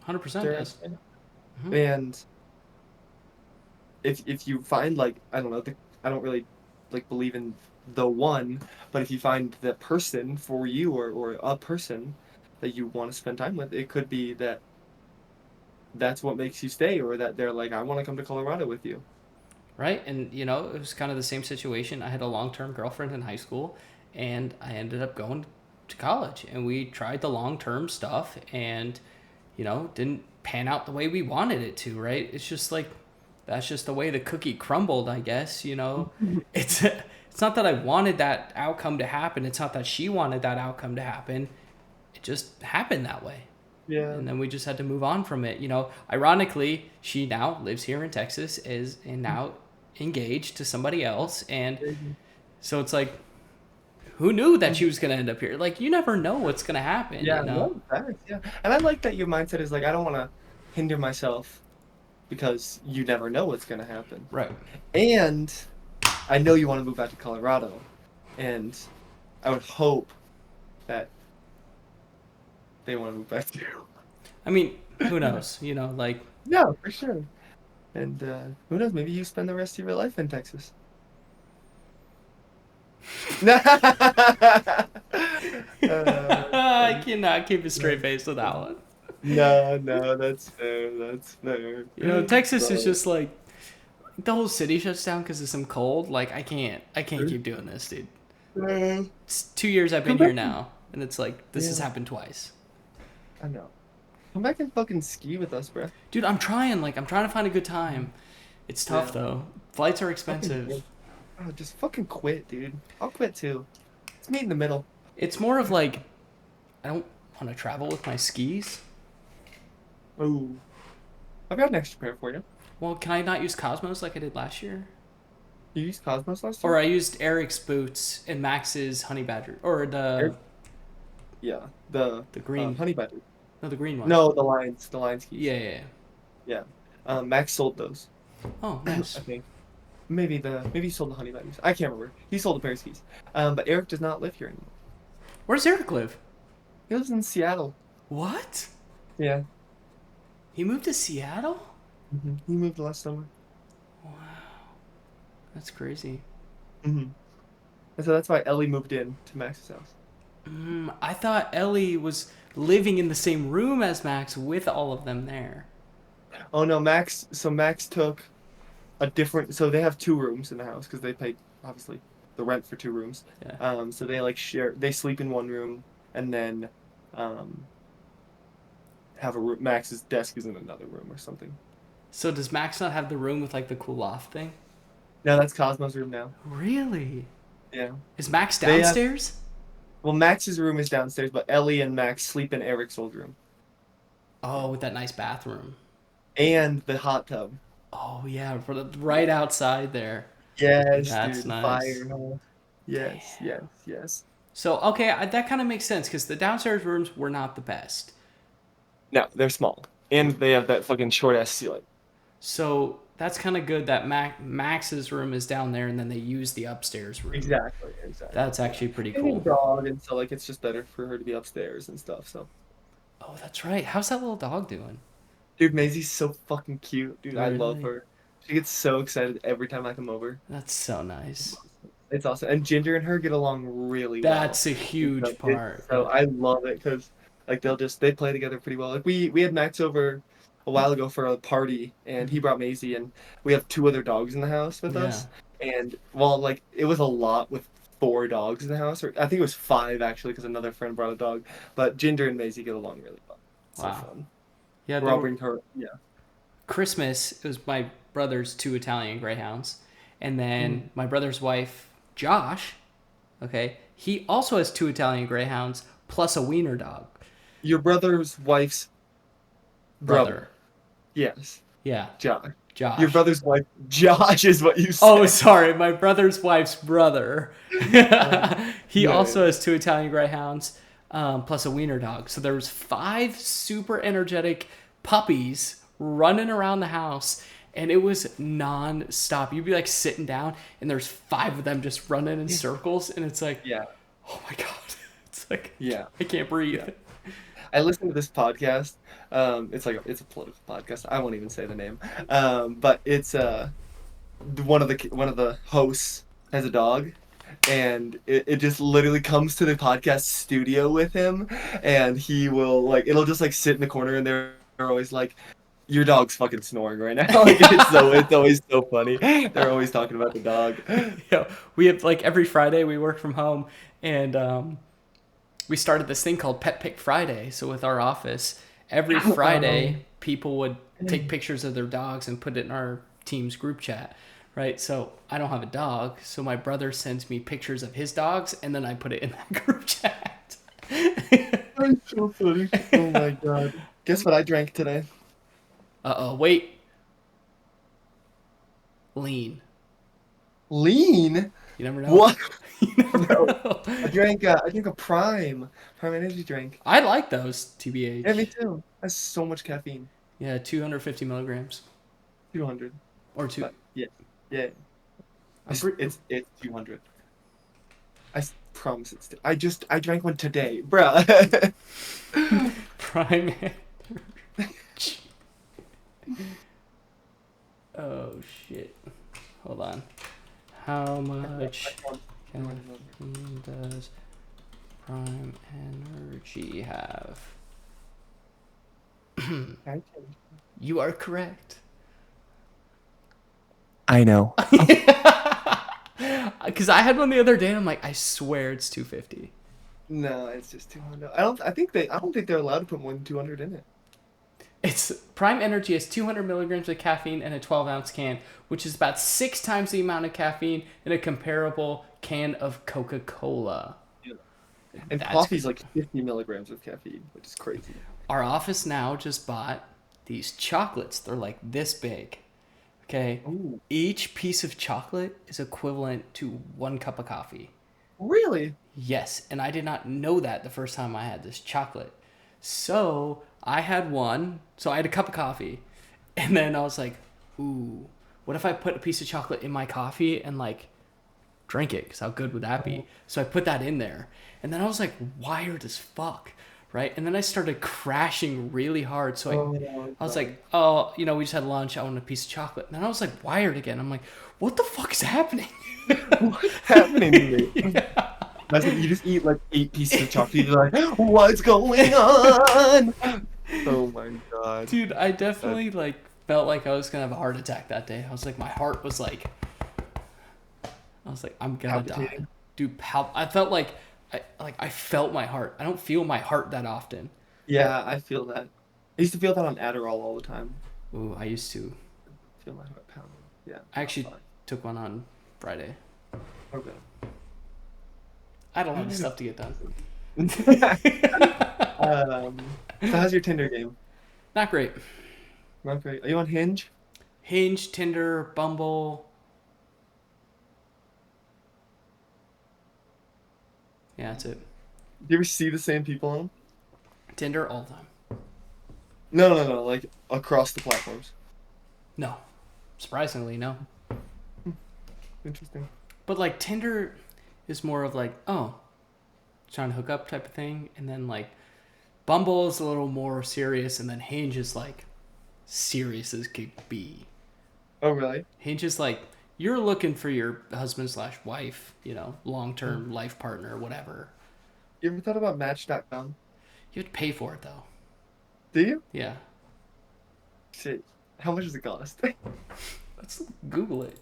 100% There, does. Hmm. and if you find like I don't know, I don't really like believe in the one, but if you find the person for you, or a person that you want to spend time with, it could be that that's what makes you stay, or that they're like, I want to come to Colorado with you. Right. And, you know, it was kind of the same situation. I had a long term girlfriend in high school, and I ended up going to college. And we tried the long term stuff, and, you know, didn't pan out the way we wanted it to, right? It's just like, that's just the way the cookie crumbled, I guess, you know? It's not that I wanted that outcome to happen. It's not that she wanted that outcome to happen. It just happened that way. Yeah. And then we just had to move on from it. You know, ironically, she now lives here in Texas, is and now engaged to somebody else, and so it's like, who knew that she was gonna end up here? Like, you never know what's gonna happen, you Yeah, know? no, facts, yeah. And I like that your mindset is like, I don't want to hinder myself because you never know what's going to happen. Right. And I know you want to move back to Colorado, and I would hope that they want to move back to you. I mean, who knows? You know, like, No, for sure. And who knows? Maybe you spend the rest of your life in Texas. I cannot keep a straight face with that one. No, that's fair. That's fair. You know, Texas is But, just like, the whole city shuts down because of some cold. Like, I can't keep doing this, dude. It's 2 years I've come been back. here now, and it's like, this has Yeah, happened twice. I know. Come back and fucking ski with us, bro. Dude, I'm trying to find a good time. It's tough Yeah. though. Flights are Fucking expensive. quit. Oh, just fucking quit, dude. I'll quit too. Let's meet in the middle. It's more of like, I don't want to travel with my skis. Ooh. I've got an extra pair for you. Well, can I not use Cosmos like I did last year? You used Cosmos last Or year? I used Eric's boots and Max's Honey Badger, or Eric? Yeah. The the green, Honey Badger. no, the green one. No, the Lions skis. Yeah, yeah, yeah. Yeah. Max sold those. Oh, I nice. think. Maybe he sold the Honey Badgers. I can't remember. He sold a pair of skis. But Eric does not live here anymore. Where's Eric live? He lives in Seattle. What? Yeah. He moved to Seattle? He moved last summer. Wow, that's crazy. And so that's why Ellie moved in to Max's house. I thought Ellie was living in the same room as Max with all of them there. Oh no, Max. So Max took a different. So they have two rooms in the house because they pay obviously the rent for two rooms. Yeah. So they like share. They sleep in one room, and then um, have a room. Max's desk is in another room or something. So does Max not have the room with like the cool loft thing? No, that's Cosmo's room now. Really? Yeah. Is Max They downstairs? well, Max's room is downstairs, but Ellie and Max sleep in Eric's old room Oh, with that nice bathroom. and the hot tub. Oh yeah, right outside there. Yes, That's dude, nice. fire. Huh? Yes, Damn. yes, yes. So okay, that kind of makes sense because the downstairs rooms were not the best. No, they're small, and they have that fucking short ass ceiling. So that's kind of good that Max's room is down there, and then they use the upstairs room. Exactly, exactly. That's Yeah. actually pretty And we have cool. a dog, and so like it's just better for her to be upstairs and stuff. So, Oh, that's right. How's that little dog doing? dude, Maisie's so fucking cute, dude. I love Really? her. She gets so excited every time I come over. That's so nice. It's awesome, and Ginger and her get along really well. That's a huge part. So I love it because like they play together pretty well. Like we had Max over a while ago for a party, and he brought Maisie, and we have two other dogs in the house with Yeah. us. And well, like it was a lot with four dogs in the house, or I think it was five actually, because another friend brought a dog. But Ginger and Maisie get along really well. It's so Wow. fun. Yeah, We're all bring her. Yeah. Christmas, it was my brother's two Italian greyhounds, and then Mm. my brother's wife, Josh. Okay, he also has two Italian greyhounds plus a wiener dog. Your brother's wife's brother. Yes, Yeah, Josh. Josh. Your brother's wife, Josh, is what you said. Oh, sorry, my brother's wife's brother. He Yeah, also yeah. has two Italian greyhounds plus a wiener dog. So there was five super energetic puppies running around the house, and it was non-stop. You'd be like sitting down, and there's five of them just running in circles, and it's like, Yeah, oh my god, it's like yeah. I can't breathe. Yeah. I listen to this podcast. It's a political podcast. I won't even say the name. But it's one of the hosts has a dog, and it just literally comes to the podcast studio with him, and he will like it'll just like sit in the corner, and they're always like, "Your dog's fucking snoring right now." Like it's always so funny. They're always talking about the dog. Yeah, we have like every Friday we work from home, and we started this thing called Pet Pick Friday. So with our office, every Friday people would take pictures of their dogs and put it in our team's group chat, right? So I don't have a dog, so my brother sends me pictures of his dogs, and then I put it in that group chat. That's so funny. Oh my god. Guess what I drank today? Wait, lean. Lean? You never know. What? You never No. know. I drank a Prime energy drink. I like those, TBH. Yeah, me too. That's so much caffeine. Yeah, 250 milligrams 200. or two. But yeah. Yeah. I'm pretty- It's 200. Promise it's I drank one today, bruh. Prime. Oh shit. Hold on. How much caffeine does Prime Energy have? You are correct. I know. Because I had one the other day and I'm like, I swear it's 250. No, it's just 200. I don't think they're allowed to put more than 200 in it. It's Prime Energy has 200 milligrams of caffeine in a 12-ounce can, which is about 6 times the amount of caffeine in a comparable can of Coca-Cola. Yeah. And That's coffee's like 50 milligrams of caffeine, which is crazy. Our office now just bought these chocolates. They're like this big. Okay. Ooh. Each piece of chocolate is equivalent to 1 cup of coffee. Really? Yes, and I did not know that the first time I had this chocolate. So I had one. So I had a cup of coffee, and then I was like, "Ooh, what if I put a piece of chocolate in my coffee and like drink it? Because how good would that be?" So I put that in there, and then I was like wired as fuck, right? And then I started crashing really hard. So I was like, "Oh, we just had lunch. I want a piece of chocolate." And then I was like wired again. I'm like, "What the fuck is happening?" What's happening to me? Yeah. Imagine you just eat like 8 pieces of chocolate. You're like, what's going on? Oh my god. Dude, I definitely like felt like I was gonna have a heart attack that day. I was like, my heart was like, I'm gonna die, Palpitating. dude. I felt like I felt my heart. I don't feel my heart that often. Yeah, I feel that. I used to feel that on Adderall all the time. Ooh, I used to. Feel my heart pounding. Yeah. I actually took one on Friday. Okay. I had a lot of stuff to get done. So how's your Tinder game? Not great. Not great. Are you on Hinge? Hinge, Tinder, Bumble. Yeah, that's it. Do you ever see the same people on them? Tinder all the time. No. Like across the platforms. No. Surprisingly, no. Interesting. But like Tinder is more of like, oh, trying to hook up type of thing. And then like Bumble is a little more serious. And then Hinge is like serious as could be. Oh, really? Hinge is like, you're looking for your husband/wife, long-term life partner, whatever. You ever thought about Match.com? You have to pay for it though. Do you? Yeah. Shit. How much does it cost? Let's Google it.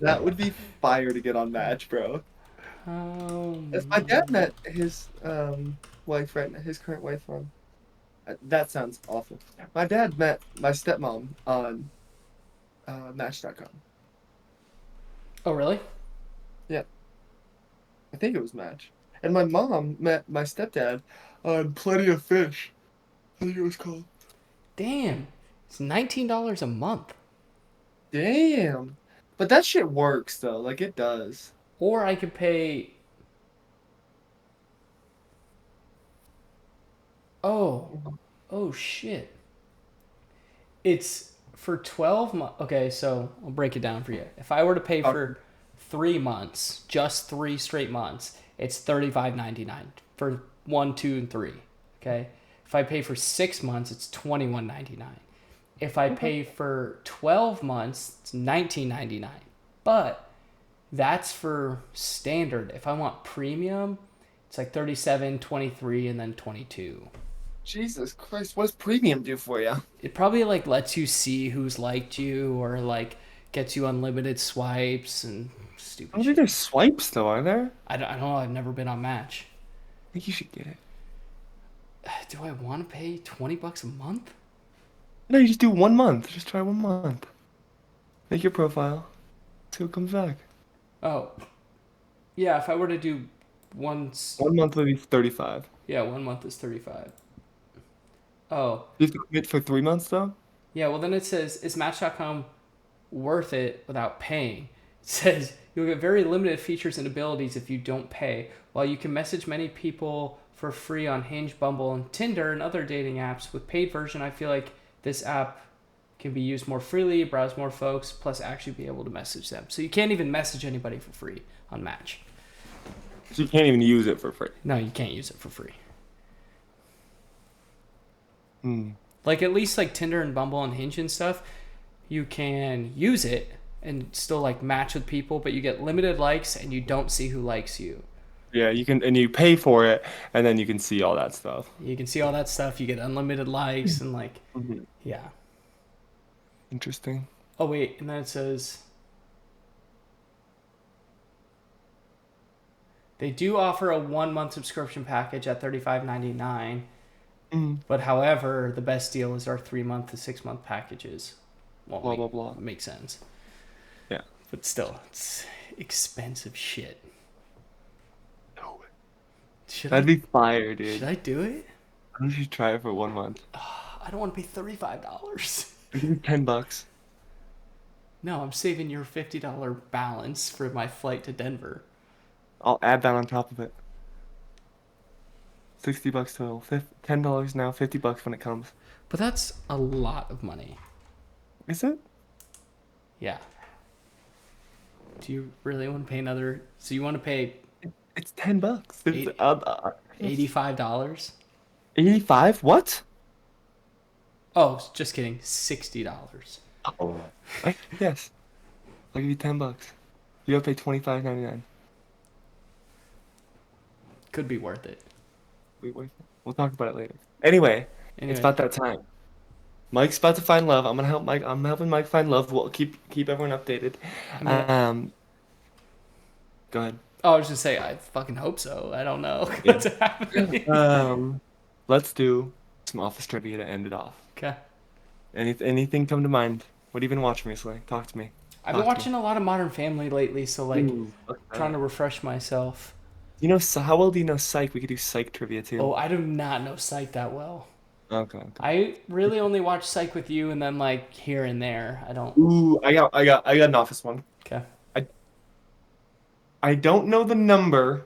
That would be fire to get on Match, bro. If my dad met his wife right now, his current wife on. That sounds awful. My dad met my stepmom on Match.com. Oh, really? Yeah, I think it was Match. And my mom met my stepdad on Plenty of Fish. I think it was called. Damn. It's $19 a month. Damn. But that shit works though. Like it does. Or I could pay. Oh shit. It's for 12 months. Okay, so I'll break it down for you. If I were to pay for 3 months, just 3 straight months, it's $35.99 for 1, 2, and 3. Okay. If I pay for 6 months, it's $21.99. If I pay for 12 months, it's $19.99. But that's for standard. If I want premium, it's like 37, 23, and then 22. Jesus Christ, what does premium do for you? It probably like lets you see who's liked you or like gets you unlimited swipes and stupid I don't shit. think there's swipes though, are there? I don't know. I've never been on Match. I think you should get it. Do I want to pay $20 a month? No, you just do 1 month. Just try 1 month. Make your profile. See what comes back. Oh, yeah. If I were to do once, 1 month would be 35. yeah, 1 month is 35. Oh, You have to commit for 3 months though? yeah. Well, then it says, is Match.com worth it without paying? It says you'll get very limited features and abilities if you don't pay. While you can message many people for free on Hinge, Bumble, and Tinder and other dating apps, with paid version, I feel like this app can be used more freely, browse more folks, plus actually be able to message them. So you can't even message anybody for free on Match. So you can't even use it for free. No, you can't use it for free. Hmm. Like at least like Tinder and Bumble and Hinge and stuff, you can use it and still like match with people, but you get limited likes and you don't see who likes you. Yeah, you can, and you pay for it, and then you can see all that stuff. You can see all that stuff. You get unlimited likes and like, yeah. Interesting. Oh wait, and then it says they do offer a 1 month subscription package at $35.99. But however, the best deal is our 3 month to 6 month packages. Blah, blah, blah. Makes sense. Yeah. But still, it's expensive shit. No. Should That'd be fire, dude. Should I do it? Why don't you try it for 1 month? I don't want to pay $35. Give me $10. No, I'm saving your $50 balance for my flight to Denver. I'll add that on top of it. $60 total. $10 now, $50 when it comes. But that's a lot of money. Is it? Yeah. Do you really want to pay another? So you want to pay It's $10. It's, $85? 85? What? Oh, just kidding. $60. Oh. Yes. I'll give you $10. You gotta pay $25.99. Could be worth it. We'll talk about it later. Anyway, it's about that time. Mike's about to find love. I'm gonna help Mike. I'm helping Mike find love. We'll keep everyone updated. Go ahead. Oh, I was just saying, I fucking hope so. I don't know Yeah. what's happening. Let's do some office trivia to end it off. Okay. Anything come to mind? What have you been watching recently? Talk to me. I've been watching a lot of Modern Family lately, so like Ooh, okay. trying to refresh myself. How well do you know Psych? We could do Psych trivia too. Oh, I do not know Psych that well. Okay, okay. I really only watch Psych with you, and then like here and there. I don't. Ooh, I got an office one. Okay. I I don't know the number.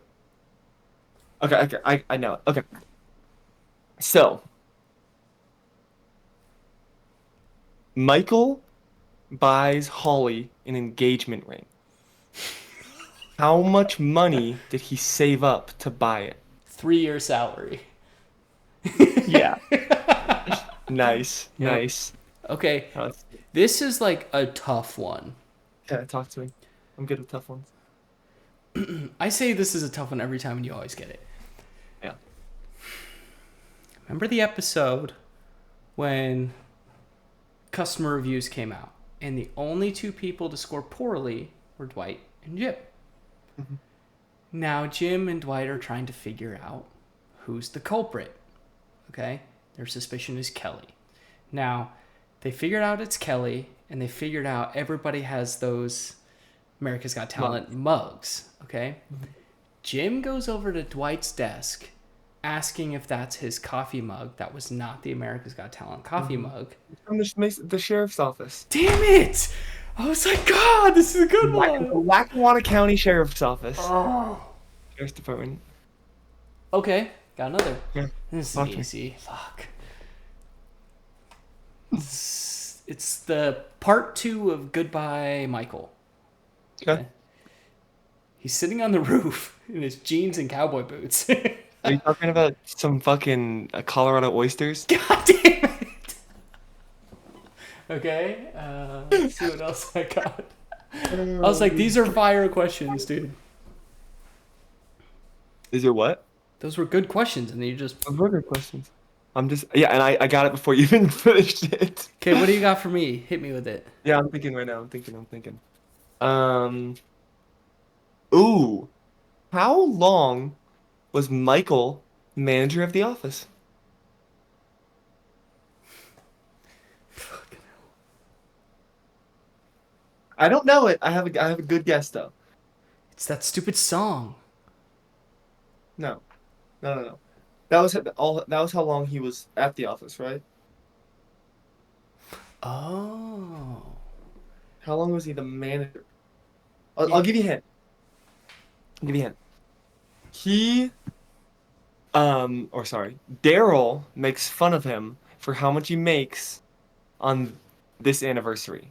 Okay, okay, I know it. Okay. So, Michael buys Holly an engagement ring. How much money did he save up to buy it? 3-year salary. Yeah. Nice, Yep. nice. Okay, Uh, this is like a tough one. Yeah, talk to me. I'm good with tough ones. I say this is a tough one every time, and you always get it. Yeah. Remember the episode when customer reviews came out, and the only two people to score poorly were Dwight and Jim. Mhm. Now Jim and Dwight are trying to figure out who's the culprit. Okay? Their suspicion is Kelly. Now, they figured out it's Kelly, and they figured out everybody has those America's Got Talent mugs. Okay? Jim goes over to Dwight's desk asking if that's his coffee mug. That was not the America's Got Talent coffee mug. From the sheriff's office. Damn it! I was like, God, this is a good one. Lackawanna County Sheriff's Office. Oh. Sheriff's Department. Okay, got another. Yeah. This Watch is me. easy. Fuck. It's the part 2 of Goodbye, Michael. Okay. He's sitting on the roof in his jeans and cowboy boots. Are you talking about some fucking Colorado oysters? God damn it! Okay, let's see what else I got. I was like, these are fire questions, dude. Is there what? Those were good questions, and then you just... Burger questions. Yeah, and I got it before you even finished it. Okay, what do you got for me? Hit me with it. Yeah, I'm thinking right now. I'm thinking. Ooh. How long was Michael manager of The Office? I don't know it. I have a good guess though. It's that stupid song. No. No. That was how long he was at The Office, right? Oh. How long was he the manager? I'll give you a hint. He, Daryl makes fun of him for how much he makes on this anniversary.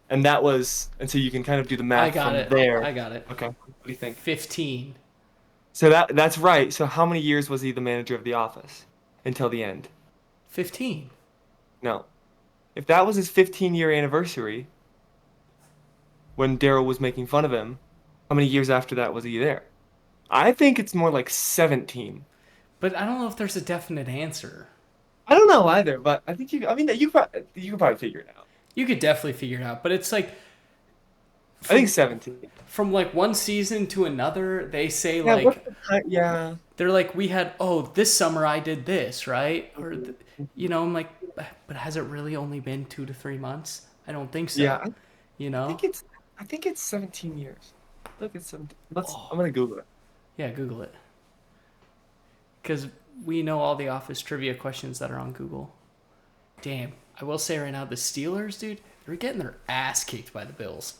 And so you can kind of do the math from there. I got it. Okay, what do you think? 15. So that's right. So how many years was he the manager of The Office until the end? 15. No. If that was his 15-year anniversary, when Daryl was making fun of him, how many years after that was he there? I think it's more like 17. But I don't know if there's a definite answer. I don't know either, but I think you could probably figure it out. You could definitely figure it out, but it's like... I think 17. From like one season to another, they say Yeah, like... yeah. They're like, we had, this summer I did this, right? Or, I'm like, but has it really only been 2 to 3 months? I don't think so. Yeah. I think it's 17 years. Look, it's 17. I'm gonna Google it. Yeah, Google it. Because we know all the Office trivia questions that are on Google. Damn. I will say right now, the Steelers, dude, they're getting their ass kicked by the Bills.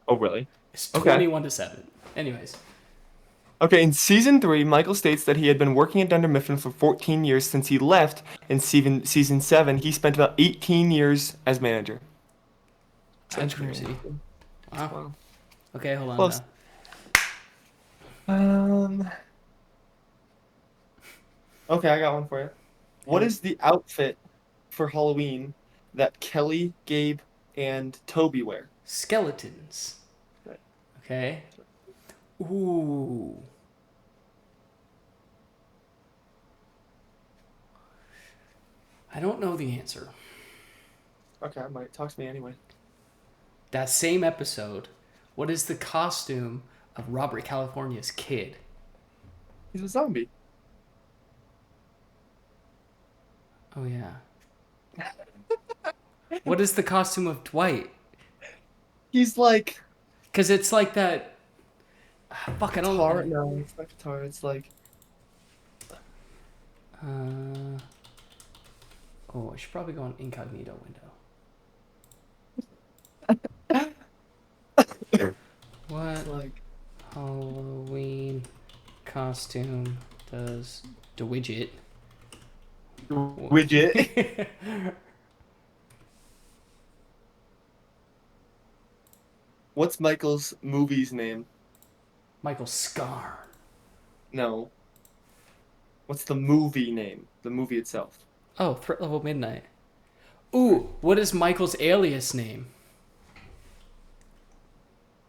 Oh, really? It's 21-7. Anyways. Okay, in season 3, Michael states that he had been working at Dunder Mifflin for 14 years since he left. In season 7, he spent about 18 years as manager. That's crazy. Wow. Okay, hold on. Close. Okay, I got one for you. What is the outfit for Halloween that Kelly, Gabe, and Toby wear? Skeletons. Right. Okay. Ooh. I don't know the answer. Okay, I might. Talk to me anyway. That same episode, what is the costume of Robert California's kid? He's a zombie. Oh, yeah. What is the costume of Dwight? He's like Because it's like that. Fuck, I don't. Qatar. No, it's not Qatar. It's like Uh, oh, I should probably go on incognito window. What it's like Halloween costume does DeWidget? widget. What's Michael's movie's name? Michael Scar. No. What's the movie name? The movie itself. Oh, Threat Level Midnight. Ooh, what is Michael's alias name?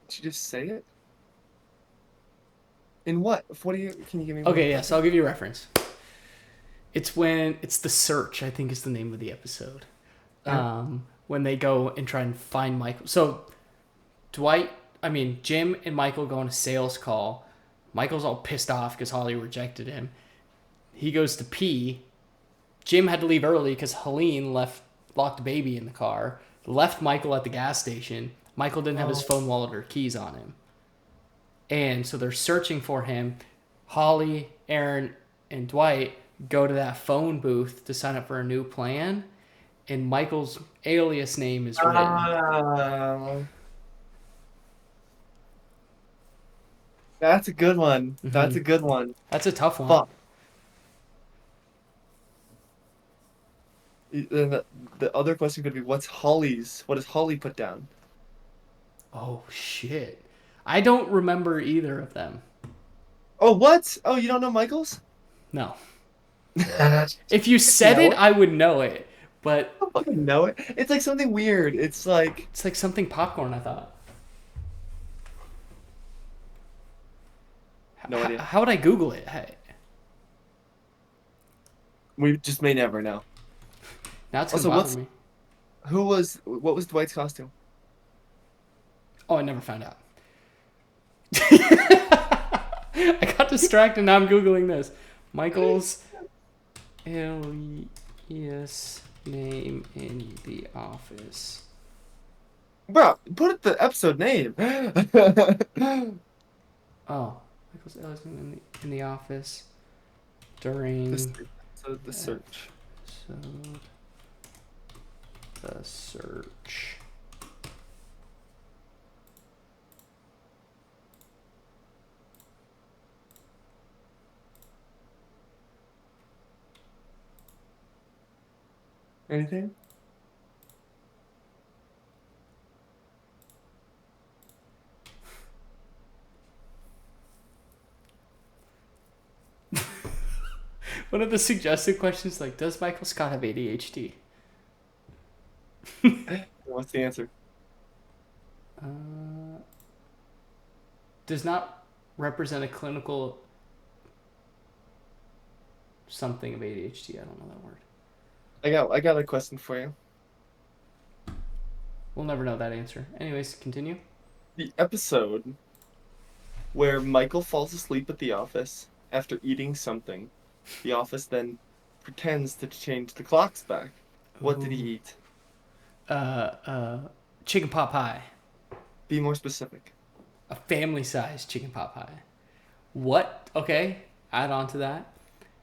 Did you just say it? In what? What do you? Can you give me? Okay, yes, I'll give you a reference. It's The Search, I think is the name of the episode. When they go and try and find Michael. So Jim and Michael go on a sales call. Michael's all pissed off because Holly rejected him. He goes to pee. Jim had to leave early because Helene locked the baby in the car, left Michael at the gas station. Michael didn't have his phone, wallet, or keys on him. And so they're searching for him. Holly, Aaron, and Dwight go to that phone booth to sign up for a new plan. And Michael's alias name is written. That's a good one. Mm-hmm. That's a good one. That's a tough one. Fuck. The other question could be, what does Holly put down? Oh, shit. I don't remember either of them. Oh, what? Oh, you don't know Michael's? No. If you said it, I would know it. But I don't fucking know it. It's like something weird. It's like something popcorn, I thought. No idea. How would I Google it? Hey. We just may never know. Now it's gonna bother me. What was Dwight's costume? Oh, I never found out. I got distracted. Now I'm Googling this. Michael's alias name in the office. Bro, put it the episode name. Oh, Michael's alias name in the office during the search. The search. Anything? One of the suggested questions, like, does Michael Scott have ADHD? What's the answer? Does not represent a clinical something of ADHD. I don't know that word. I got a question for you. We'll never know that answer. Anyways, continue. The episode where Michael falls asleep at the office after eating something. The office then pretends to change the clocks back. What did he eat? Chicken pot pie. Be more specific. A family-sized chicken pot pie. What? Okay, add on to that.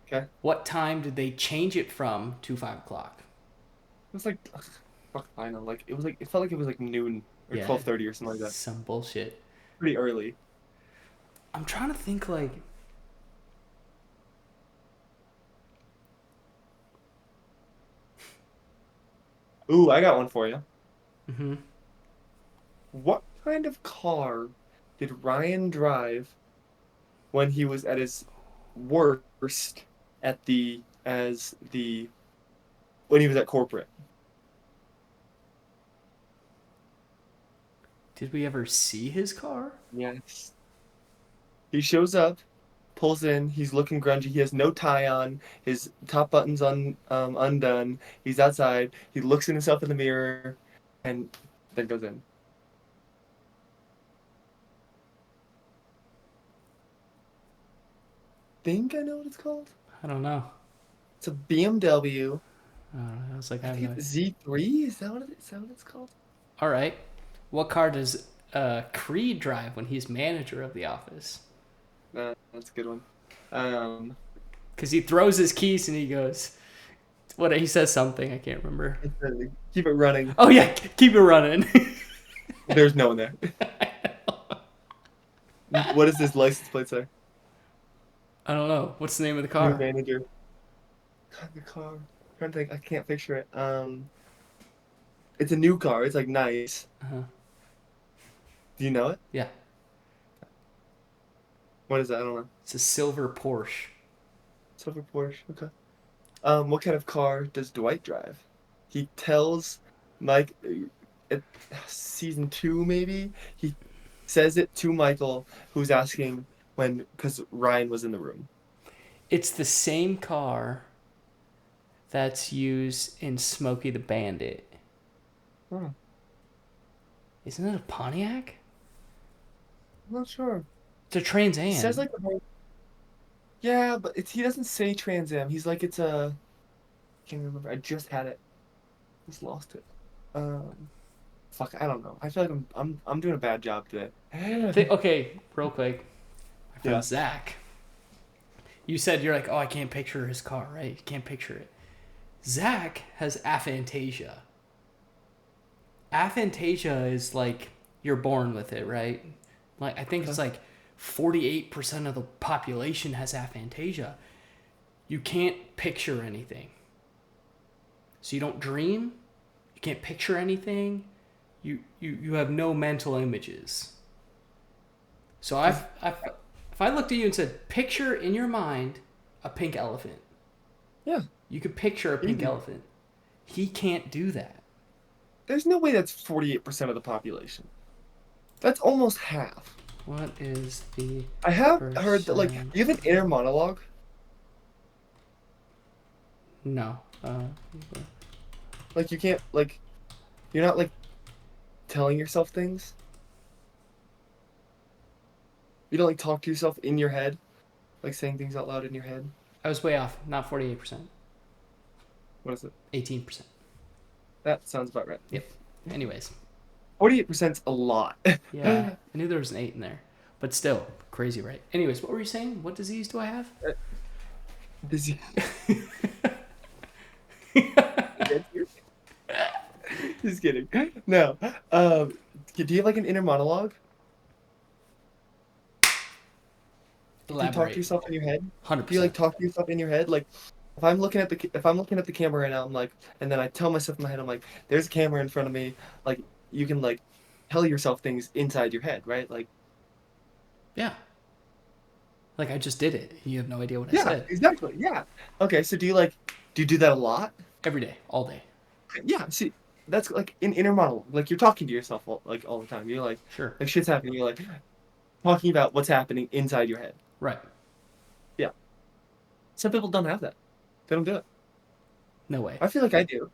Okay. What time did they change it from to 5 o'clock? It was like, fuck, I know. Like it felt like it was like noon or 12:30 or something like that. Some bullshit. Pretty early. I'm trying to think like. Ooh, I got one for you. Mm-hmm. What kind of car did Ryan drive when he was at his worst when he was at corporate? Did we ever see his car? Yes. He shows up, pulls in, he's looking grungy, he has no tie on, his top button's undone, he's outside, he looks at himself in the mirror, and then goes in. Think I know what it's called? I don't know. It's a BMW. I don't know. I was like, I I have think no. it's Z3. Is that what it's called? All right. What car does Creed drive when he's manager of the office? That's a good one. Because he throws his keys and he goes, what? He says something. I can't remember. Keep it running. Oh, yeah. Keep it running. There's no one there. What does this license plate say? I don't know. What's the name of the New car? manager. God, the car. I'm trying to think. I can't picture it. It's a new car. It's like nice. Uh-huh. Do you know it? Yeah. What is that? I don't know. It's a silver Porsche. Silver Porsche. Okay. What kind of car does Dwight drive? He tells Mike at season 2 maybe. He says it to Michael, who's asking because Ryan was in the room. It's the same car that's used in Smokey the Bandit. Huh. Isn't it a Pontiac? I'm not sure. It's a Trans Am. He says like the whole. Yeah, but he doesn't say Trans Am. He's like it's a. I can't remember. I just had it. Just lost it. Fuck. I don't know. I feel like I'm doing a bad job today. Okay, real quick. My friend Yeah. Zach. You said you're like, oh, I can't picture his car, right? You can't picture it. Zach has aphantasia. Aphantasia is like you're born with it, right? Like I think it's like 48% of the population has aphantasia. You can't picture anything. So you don't dream. You can't picture anything. You have no mental images. So if I looked at you and said, picture in your mind a pink elephant. Yeah. You could picture a pink Easy. elephant. He can't do that. There's no way that's 48% of the population. That's almost half. What is the I have heard that, like, you have an inner monologue. No. Like, you can't, like, you're not, like, telling yourself things. You don't, like, talk to yourself in your head. Like, saying things out loud in your head. I was way off. Not 48%. What is it? 18%. That sounds about right. Yep. Anyways. 48%'s a lot. Yeah. I knew there was an 8 in there. But still, crazy, right? Anyways, what were you saying? What disease do I have? Disease. Just kidding. No. Do you have, like, an inner monologue? Do you talk to Elaborate. yourself in your head? 100%. Do you like talk to yourself in your head? Like, if I'm looking at the camera right now, I'm like, and then I tell myself in my head, I'm like, there's a camera in front of me. Like, you can like tell yourself things inside your head, right? Like, Yeah. Like I just did it. You have no idea what I yeah, said. exactly. Yeah. Okay. So do you do that a lot? Every day, all day. Yeah. See, that's like an inner monologue. Like you're talking to yourself all the time. You're Sure. like shit's happening. You're like talking about what's happening inside your head. Right. Yeah. Some people don't have that. They don't do it. No way. I feel like I do.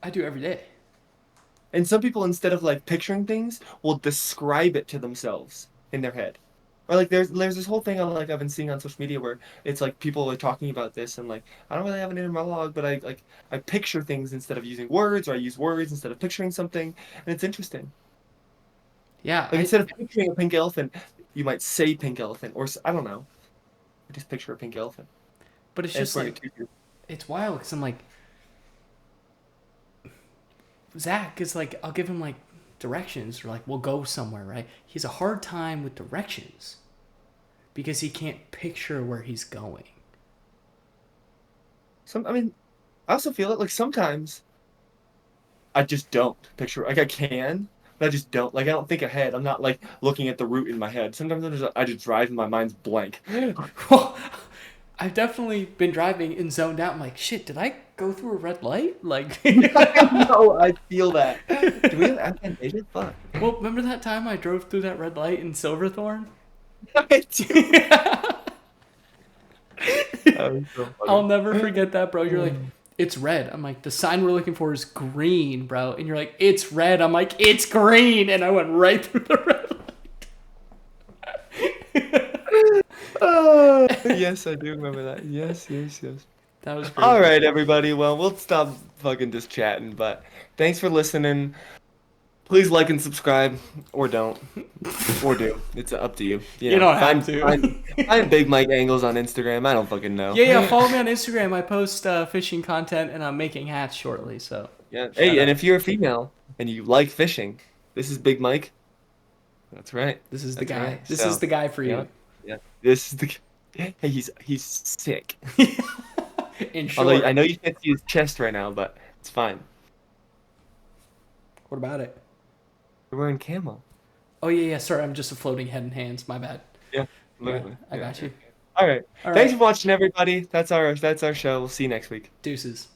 I do every day. And some people, instead of like picturing things, will describe it to themselves in their head. Or like there's this whole thing on like I've been seeing on social media where it's like people are talking about this and like I don't really have an inner monologue, but I picture things instead of using words, or I use words instead of picturing something, and it's interesting. Yeah. Like instead of picturing a pink elephant, you might say pink elephant, or I don't know, just picture a pink elephant. But it's And just for like your teacher. it's wild because I'm like Zach is like I'll give him like directions or like we'll go somewhere, right? He has a hard time with directions because he can't picture where he's going. I mean, I also feel it like sometimes I just don't picture. Like I can, but I just don't. Like I don't think ahead. I'm not like looking at the route in my head. Sometimes I just drive and my mind's blank. Well, I've definitely been driving and zoned out. I'm like, shit, did I go through a red light? Like, No, I feel that. Do we have aphantasia? Fuck. well, remember that time I drove through that red light in Silverthorne? I do. That was so funny. I'll never forget that, bro. You're like, it's red. I'm like, the sign we're looking for is green, bro. And you're like, it's red. I'm like, it's green. And I went right through the red light. Oh, yes, I do remember that. Yes. That was All crazy. right, everybody. Well, we'll stop fucking just chatting, but thanks for listening. Please like and subscribe, or don't, or do. It's up to you. You don't have to. Find Big Mike Angles on Instagram. I don't fucking know. Yeah, follow me on Instagram. I post fishing content, and I'm making hats shortly. So Yeah. shout Hey, and out. if you're a female and you like fishing, this is Big Mike. That's right. This is the That's guy. right. This So, is the guy for yeah, you. yeah. This is the. Hey, he's sick. In Although short, I know you can't see his chest right now, but it's fine. what about it? We're wearing camo. Oh yeah. Sorry, I'm just a floating head and hands. My bad. Yeah, Yeah, literally. I Yeah, got you. All right. All Thanks right. for watching, everybody. That's our show. We'll see you next week. Deuces.